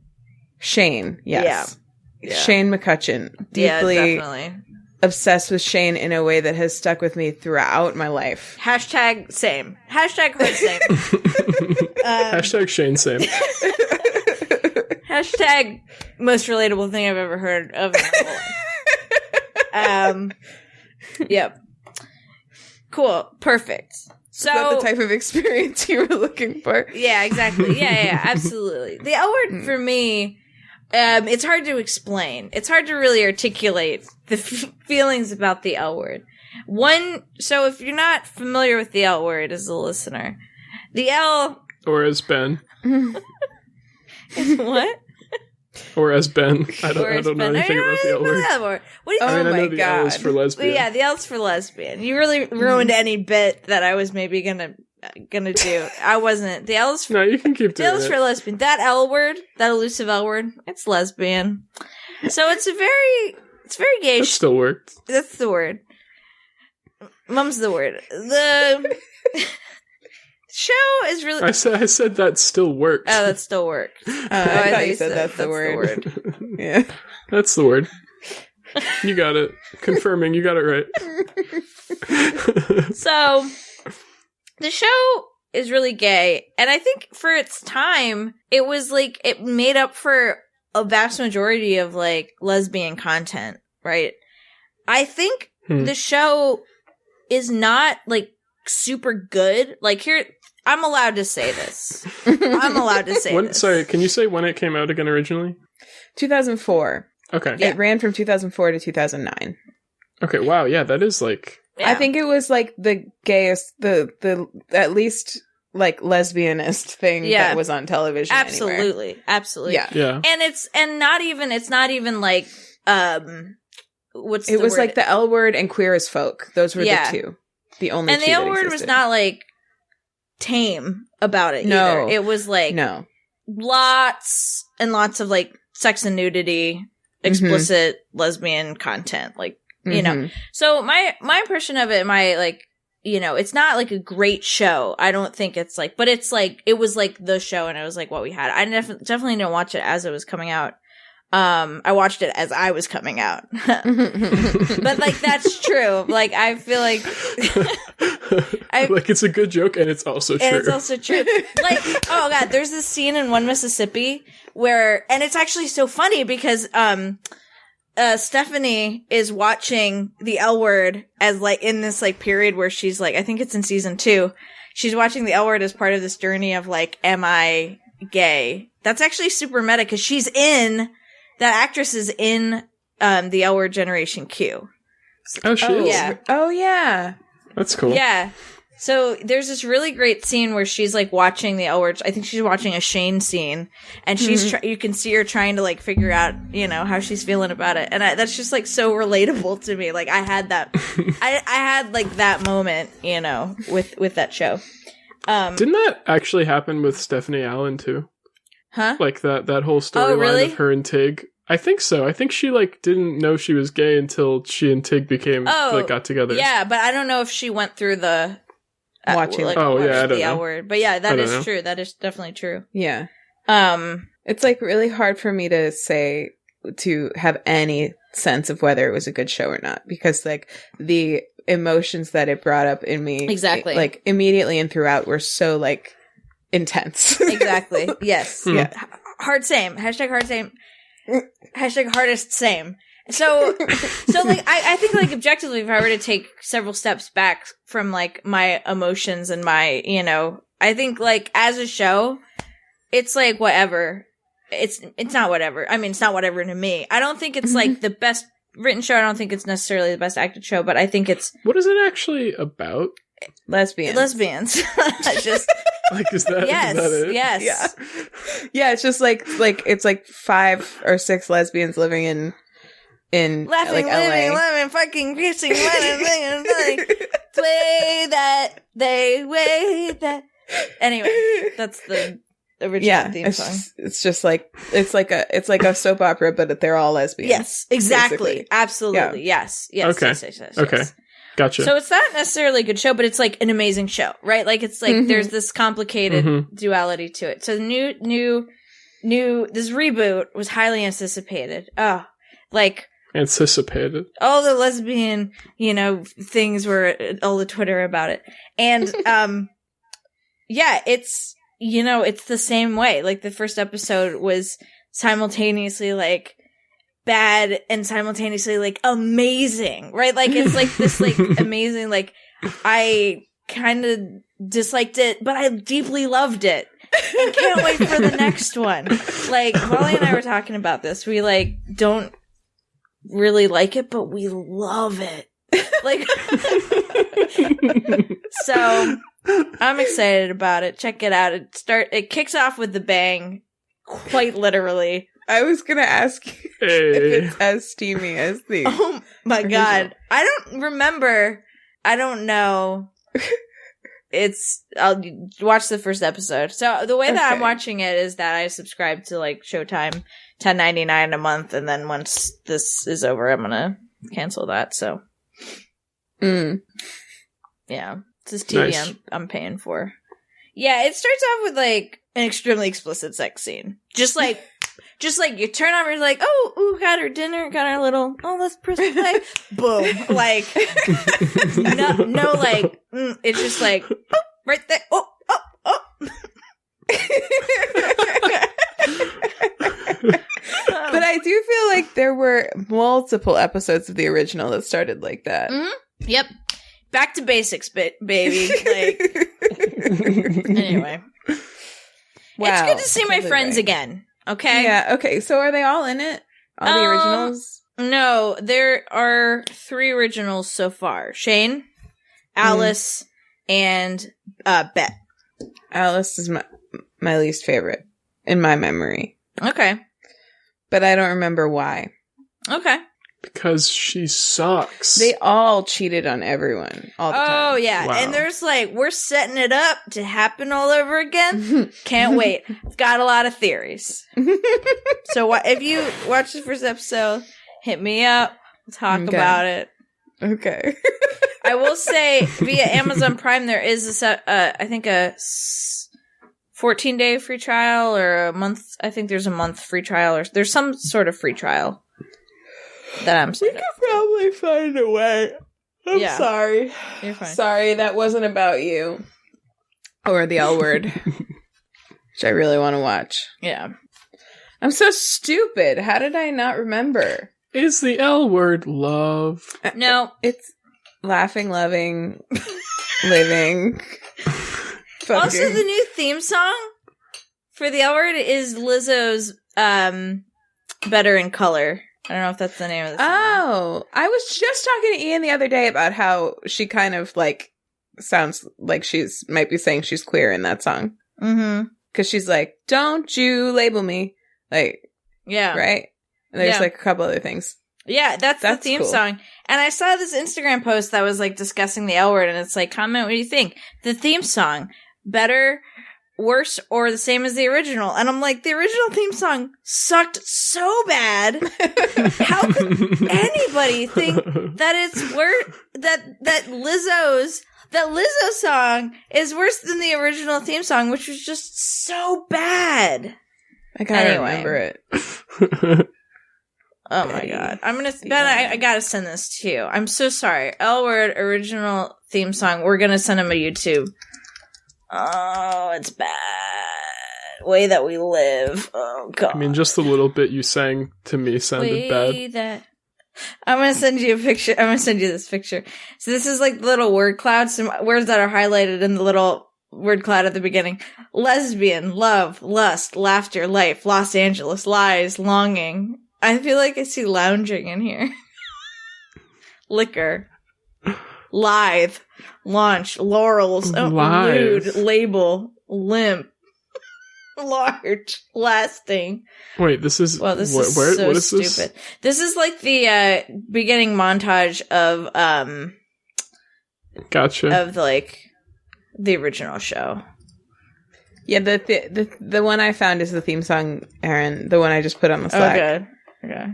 yes. Yeah. Shane McCutcheon. Deeply definitely. obsessed with Shane in a way that has stuck with me throughout my life. Hashtag same. Hashtag quite same. Hashtag Shane same. Hashtag most relatable thing I've ever heard of in my whole life. Yep. Cool. Perfect. So, Is that the type of experience you were looking for? Yeah, exactly. Yeah, absolutely. The L Word for me, it's hard to explain. It's hard to really articulate the feelings about the L Word. So if you're not familiar with the L Word as a listener, the L... Or as Ben. Is what? Or as Ben. I don't know anything about the L Word. What do you I know the L is for lesbian. Yeah, the L's for lesbian. You really ruined any bit that I was maybe gonna do. I wasn't. The L's for... No, you can keep doing it. The L's for lesbian. That L word, that elusive L word, it's lesbian. So it's very gay. That still works. That's the word. Mum's the word. The show is really... I said that still works. Oh, that still works. I thought you said that's the word. Yeah. That's the word. You got it. Confirming, you got it right. So, the show is really gay, and I think for its time, it was like, it made up for a vast majority of like lesbian content, right? I think the show is not like super good. Like, here, I'm allowed to say this. This. Sorry, can you say when it came out again originally? 2004. Okay. Yeah. It ran from 2004 to 2009. Okay, wow, yeah, that is like... Yeah. I think it was like the gayest, the at least like lesbianist thing that was on television. Absolutely. Anywhere. Absolutely. Yeah. And it's not even like, what's it the was word? like the L Word and Queer as Folk. Those were the two. The only and two. the L that Word was existed. not like tame about it either. It was like lots and lots of like sex and nudity, explicit lesbian content, like, you know. So my impression of it, it's not like a great show. I don't think it's like, but it's like, it was like the show, and it was like what we had. I definitely didn't watch it as it was coming out. I watched it as I was coming out. But like, that's true. Like, I feel like like, it's a good joke, and it's also true. And it's also true. Like, oh god, there's this scene in One Mississippi where, and it's actually so funny because Stephanie is watching the L Word as like in this like period where she's like, I think it's in season 2. She's watching the L Word as part of this journey of like, am I gay? That's actually super meta because that actress is in the L Word Generation Q. Oh, she is? Yeah. Oh, yeah. That's cool. Yeah. So there's this really great scene where she's like watching the L Word. I think she's watching a Shane scene, and she's you can see her trying to like figure out, you know, how she's feeling about it, and that's just like so relatable to me. Like I had that, I had like that moment, you know, with that show. Didn't that actually happen with Stephanie Allen too? Huh? Like that whole storyline of her and Tig. I think so. I think she like didn't know she was gay until she and Tig became like got together. Yeah, but I don't know if she went through the watching like, I don't the know. L Word. But yeah, that is know. true. That is definitely true. Yeah. It's like really hard for me to say, to have any sense of whether it was a good show or not, because like the emotions that it brought up in me Exactly. like immediately and throughout were so like intense. Exactly. Yes. Yeah. Hard same. Hashtag hard same. Hashtag hardest same. So like I think like objectively, if I were to take several steps back from like my emotions and my, you know, I think like as a show, it's like whatever. It's not whatever. I mean, it's not whatever to me. I don't think it's like the best written show. I don't think it's necessarily the best acted show, but I think it's... What is it actually about? Lesbians. Just... Like, is that it? Yes. Yeah, it's just like it's like 5 or 6 lesbians living in laughing, like living, LA. loving, fucking, kissing, play that, they wait that. Anyway, that's the original theme song. It's just like it's like a soap opera, but they're all lesbians. Yes, exactly, basically. absolutely, yes. Okay. Yes. Okay. Gotcha. So it's not necessarily a good show, but it's like an amazing show, right? Like it's like there's this complicated duality to it. So new this reboot was highly anticipated. Oh, like anticipated. All the lesbian, you know, things were all the Twitter about it. And yeah, it's, you know, it's the same way. Like the first episode was simultaneously like bad and simultaneously like amazing, right? Like it's like this like amazing, like I kind of disliked it, but I deeply loved it and can't wait for the next one. Like Molly and I were talking about this. We like don't really like it, but we love it. Like so I'm excited about it. Check it out. It kicks off with the bang, quite literally. I was gonna ask you if it's as steamy as the... Oh my god. I don't remember. I don't know. I'll watch the first episode. So the way that I'm watching it is that I subscribe to like Showtime, $10.99 a month, and then once this is over, I'm gonna cancel that. So, yeah, it's this TV Nice. I'm paying for. Yeah, it starts off with like an extremely explicit sex scene, just like you turn on, you're like, oh, ooh, got her dinner, got her little, oh, let's press play, boom, like, no, like, it's just like, oh, right there, oh. But I do feel like there were multiple episodes of the original that started like that. Mm-hmm. Yep. Back to basics, baby. Like, anyway. Wow. It's good to see my friends again. Okay. Yeah. Okay. So are they all in it? All the originals? No, there are 3 originals so far. Shane, Alice, and Bet. Alice is my least favorite in my memory. Okay. But I don't remember why. Okay. Because she sucks. They all cheated on everyone all the time. Oh, yeah. Wow. And there's like, we're setting it up to happen all over again. Can't wait. I've got a lot of theories. So if you watch the first episode, hit me up. We'll talk about it. Okay. I will say, via Amazon Prime, there is I think a 14-day free trial or a month. I think there's a month free trial, or there's some sort of free trial that I'm We could probably find a way. I'm sorry. You're fine. Sorry, that wasn't about you. Or the L Word. Which I really want to watch. Yeah. I'm so stupid. How did I not remember? Is the L Word love? No. It's laughing, loving, living. Fucking. Also, the new theme song for the L Word is Lizzo's Better in Color. I don't know if that's the name of the song. Oh, I was just talking to Ian the other day about how she kind of like sounds like might be saying she's queer in that song. Mm-hmm. Because she's like, don't you label me. Like, yeah. Right? And there's Yeah. like a couple other things. Yeah, that's the theme cool. song. And I saw this Instagram post that was like discussing the L word, and it's like, comment what do you think? The theme song, better, worse, or the same as the original? And I'm like, the original theme song sucked so bad. How could anybody think that it's worse, that Lizzo song is worse than the original theme song, which was just so bad. I gotta remember it. Oh my god. Ben, I gotta send this to you. I'm so sorry. L Word original theme song. We're gonna send him a YouTube. Oh, it's bad. Way that we live. Oh god. I mean, just a little bit you sang to me sounded bad. I'm gonna send you a picture. I'm gonna send you this picture. So this is like the little word cloud. Some words that are highlighted in the little word cloud at the beginning. Lesbian, love, lust, laughter, life, Los Angeles, lies, longing. I feel like I see lounging in here. Liquor. Lithe. Launch. Laurels. Lewd. Label. Limp. Large. Lasting. Wait, this is... Well, this what is so is stupid. This is like the beginning montage of Gotcha. of like the original show. Yeah, the one I found is the theme song, Erin. The one I just put on the Slack. Oh, good. Okay.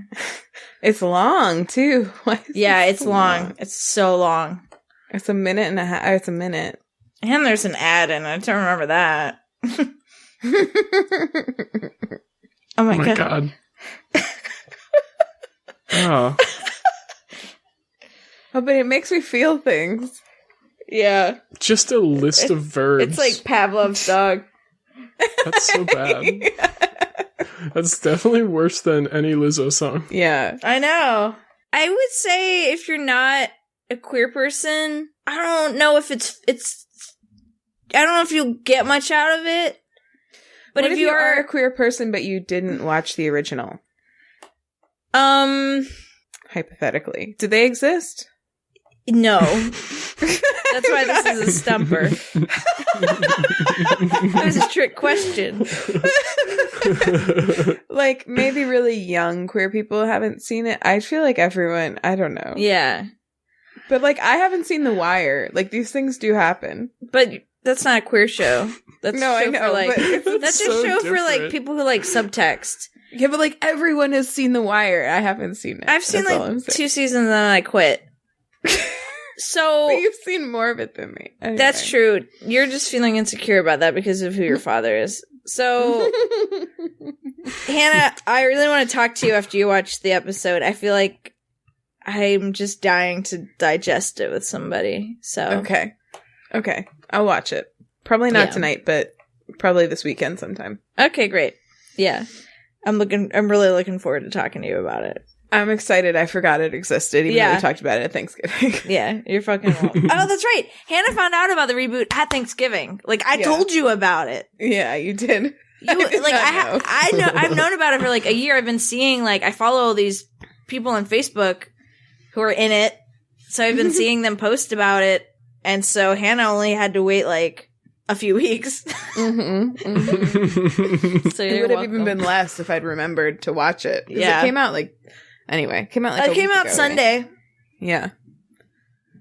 It's long, too. Yeah, it's long. It's so long. It's a minute and a half. It's a minute. And there's an ad in it. I don't remember that. Oh my god. Oh. Oh, but it makes me feel things. Yeah. Just a list of verbs. It's like Pavlov's dog. That's so bad. That's definitely worse than any Lizzo song. Yeah. I know. I would say if you're not a queer person, I don't know if it's I don't know if you'll get much out of it. But what if you are a queer person but you didn't watch the original? Hypothetically. Do they exist? No. That's why this is a stumper. It was a trick question. Like, maybe really young queer people haven't seen it. I feel like everyone, I don't know. Yeah. But, like, I haven't seen The Wire. Like, these things do happen. But that's not a queer show. That's no, a show I know, for, like, but that's so a show different. for, like, people who like subtext. Yeah, but, like, everyone has seen The Wire. I haven't seen it. I've seen, That's all I'm like, saying. 2 seasons and then I quit. So... But you've seen more of it than me. Anyway. That's true. You're just feeling insecure about that because of who your father is. So, Hannah, I really want to talk to you after you watch the episode. I feel like I'm just dying to digest it with somebody. So Okay. I'll watch it. Probably not tonight, but probably this weekend sometime. Okay, great. Yeah. I'm really looking forward to talking to you about it. I'm excited. I forgot it existed, even though we talked about it at Thanksgiving. Yeah, you're fucking welcome. Oh, that's right. Hannah found out about the reboot at Thanksgiving. Like, I told you about it. Yeah, you did. I've known about it for like a year. I've been seeing, like, I follow these people on Facebook who are in it. So I've been seeing them post about it. And so Hannah only had to wait like a few weeks. Mm-hmm. So it would have even been less if I'd remembered to watch it. Yeah. It came out like, anyway, it came out like Sunday. Right? Yeah.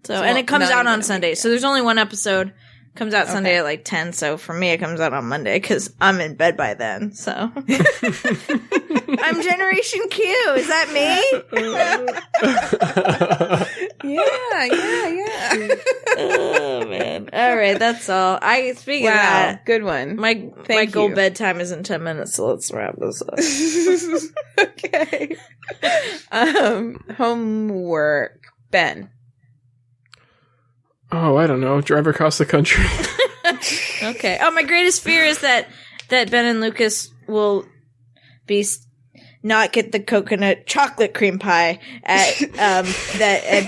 So, and it comes out on Sunday. So there's only one episode. Comes out Sunday at like 10. So for me, it comes out on Monday because I'm in bed by then. So I'm Generation Q. Is that me? Yeah. Oh man. All right, that's all. Speaking of that, good one. My goal bedtime is in 10 minutes, so let's wrap this up. Okay. Homework. Ben. Oh, I don't know. Drive across the country. Okay. Oh, my greatest fear is that Ben and Lucas will be not get the coconut chocolate cream pie at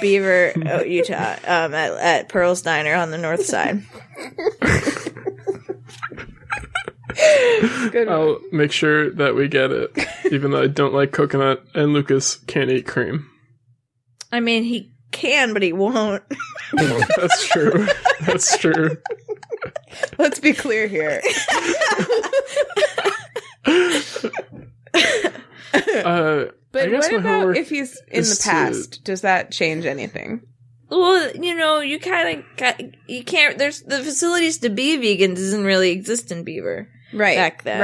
Beaver, Utah, at Pearl's Diner on the north side. Good one. I'll make sure that we get it, even though I don't like coconut and Lucas can't eat cream. I mean, he can, but he won't. That's true. That's true. Let's be clear here. But what about if he's in the past? Does that change anything? Well, you kind of you can't. There's the facilities to be vegan doesn't really exist in Beaver, right? Back then,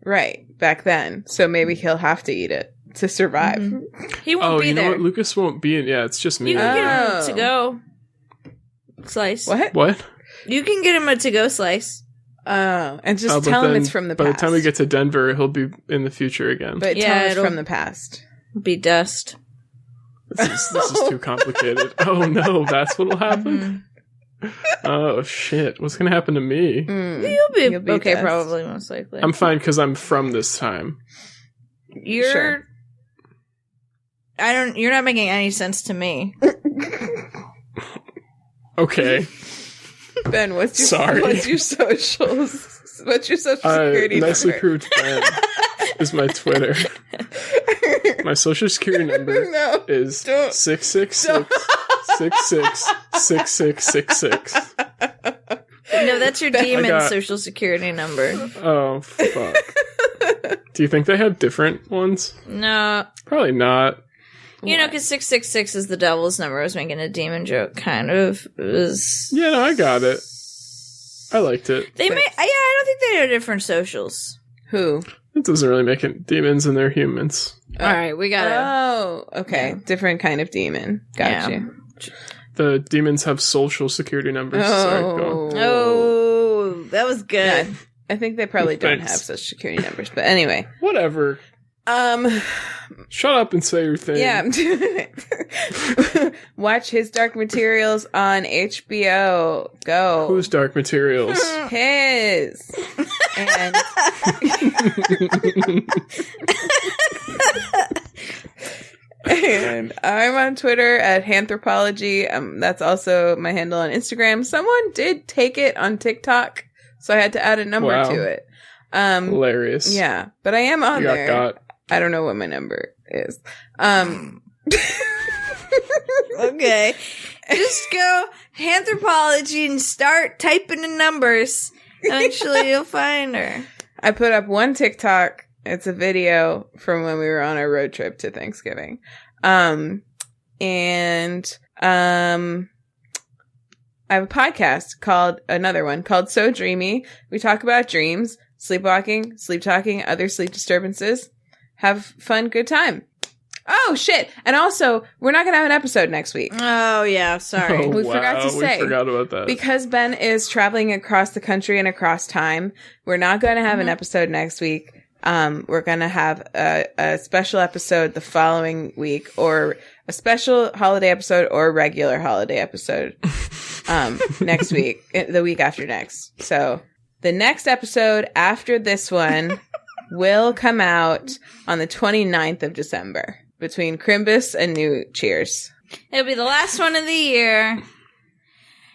right. Back then, so maybe he'll have to eat it to survive. Mm-hmm. He won't be there. What? Lucas won't be in. Yeah, it's just me. You can get him to go slice. What? You can get him a to-go slice. Oh, and just tell him it's from the past. By the time we get to Denver, he'll be in the future again. But tell him it's from the past. Be dust. This is too complicated. Oh no, that's what'll happen? Oh shit, what's gonna happen to me? You'll be okay, dust. Probably, most likely. I'm fine because I'm from this time. You're not making any sense to me. Okay. Ben, what's your socials? What's your social security nicely number? proved Ben is my Twitter. My social security number is 666-666666. No, that's your demon social security number. Oh, fuck. Do you think they have different ones? No. Probably not. Because 666 is the devil's number. I was making a demon joke, kind of. It was... Yeah, no, I got it. I liked it. I don't think they have different socials. Who? It doesn't really make it demons and they're humans. All right, we got it. Oh, okay. Yeah. Different kind of demon. Gotcha. The demons have social security numbers. Oh, that was good. Yeah, I think they probably don't have social security numbers, but anyway. Whatever. Shut up and say your thing. Yeah, I'm doing it. Watch his Dark Materials on HBOGO. Whose Dark Materials? His. And and I'm on Twitter at Hanthropology. That's also my handle on Instagram. Someone did take it on TikTok, so I had to add a number to it. Hilarious. Yeah, but I am on there. Got. I don't know what my number is. Okay. Just go Hanthropology and start typing in numbers. Eventually you'll find her. I put up one TikTok. It's a video from when we were on our road trip to Thanksgiving. I have a podcast called So Dreamy. We talk about dreams, sleepwalking, sleep talking, other sleep disturbances. Have fun, good time. Oh, shit. And also, we're not going to have an episode next week. Oh, yeah. Sorry. We forgot to say. We forgot about that. Because Ben is traveling across the country and across time, we're not going to have an episode next week. We're going to have a special episode the following week, or a special holiday episode or a regular holiday episode next week, the week after next. So the next episode after this one will come out on the 29th of December between Crimbus and New Cheers. It'll be the last one of the year.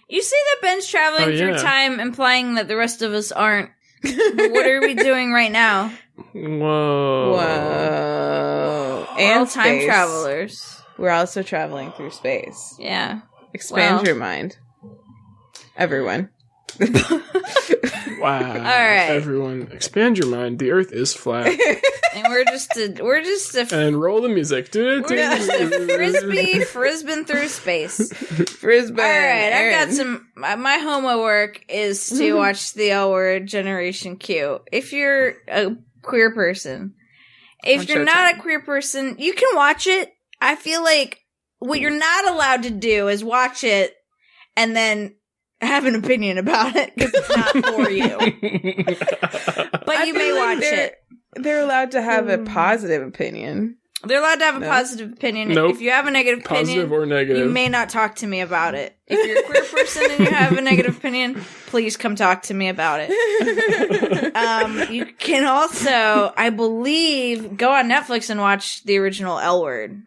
You say that Ben's traveling through time, implying that the rest of us aren't. What are we doing right now? Whoa. And all time travelers. We're also traveling through space. Yeah. Expand your mind. Everyone. Wow. All right. Everyone, expand your mind. The earth is flat. And we're just a and roll the music. We're just a frisbee through space. Frisbee. All right, Erin. I've got some. My homework is to watch the L Word Generation Q. If you're a queer person, if you're not a queer person, you can watch it. I feel like what you're not allowed to do is watch it and then have an opinion about it because it's not for you. But you may watch it. They're allowed to have a positive opinion. They're allowed to have a positive opinion. Nope. If you have a negative opinion, positive or negative, you may not talk to me about it. If you're a queer person and you have a negative opinion, please come talk to me about it. You can also, I believe, go on Netflix and watch the original L Word.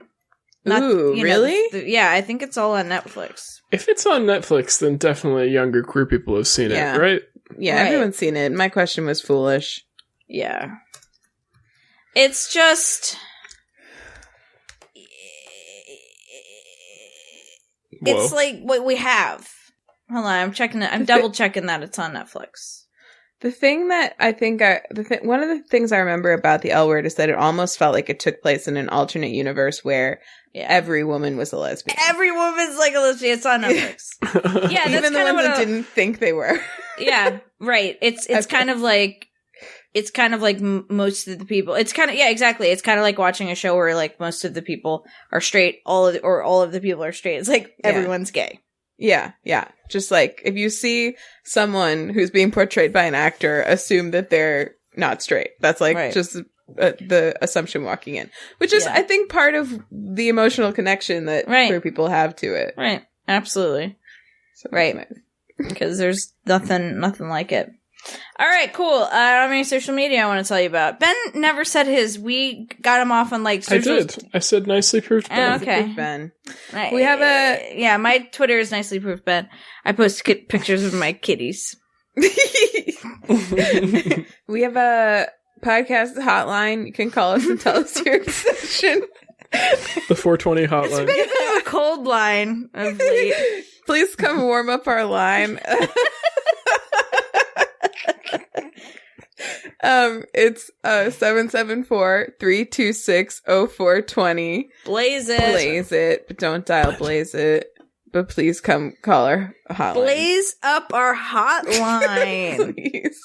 Ooh, really? Yeah, I think it's all on Netflix. If it's on Netflix, then definitely younger queer people have seen it, right? Yeah, everyone's seen it. My question was foolish. Yeah. It's just... it's like what we have. Hold on, I'm checking it. I'm double checking that it's on Netflix. The thing that I think one of the things I remember about the L Word is that it almost felt like it took place in an alternate universe where every woman was a lesbian. Every woman's like a lesbian. It's on Netflix. Yeah, even the ones that didn't think they were. Yeah, right. It's kind of like most of the people. It's kind of exactly. It's kind of like watching a show where like most of the people are straight, all of the people are straight. It's like everyone's gay. Yeah, yeah. Just like if you see someone who's being portrayed by an actor, assume that they're not straight. That's like just the assumption walking in, which is I think part of the emotional connection that queer people have to it. Right. Absolutely. So right. Because there's nothing like it. All right, cool. I don't have any social media I want to tell you about. Ben never said his. We got him off on like social. I did. I said nicely proofed Ben. Okay. Ben. We have a my Twitter is nicely proofed Ben. I post pictures of my kitties. We have a podcast hotline. You can call us and tell us your obsession. The 420 hotline. It's been a cold line of late. Please come warm up our line. It's 774-326-0420. Blaze it, but don't dial blaze it. But please come call our hotline. Blaze up our hotline. Please.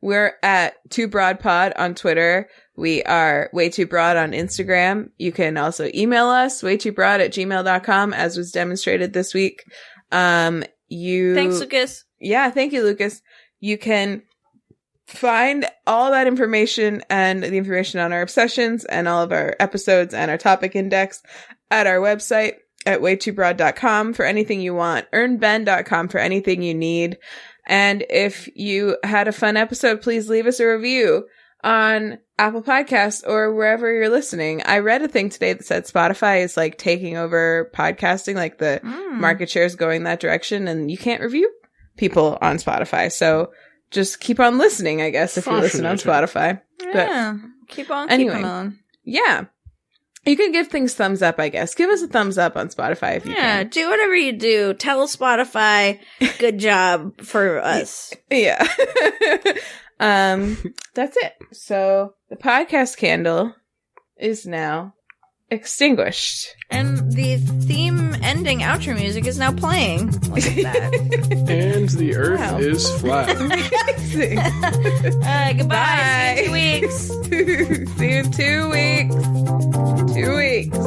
We're at 2BroadPod on Twitter. We are WayTooBroad on Instagram. You can also email us, waytooBroad@gmail.com, as was demonstrated this week. Thanks, Lucas. Yeah, thank you, Lucas. You can find all that information and the information on our obsessions and all of our episodes and our topic index at our website at waytoobroad.com for anything you want, earnben.com for anything you need. And if you had a fun episode, please leave us a review on Apple Podcasts or wherever you're listening. I read a thing today that said Spotify is like taking over podcasting, like the market share is going that direction, and you can't review people on Spotify. So just keep on listening, I guess, if you listen on Spotify. Yeah, but keep on keeping on. Yeah. You can give things thumbs up, I guess. Give us a thumbs up on Spotify if you can. Yeah, do whatever you do. Tell Spotify, good job for us. Yeah. That's it. So the podcast candle is now extinguished. And the theme ending outro music is now playing. Look at that. And the earth is flat. Goodbye. Bye. See you in 2 weeks. See you in 2 weeks. 2 weeks.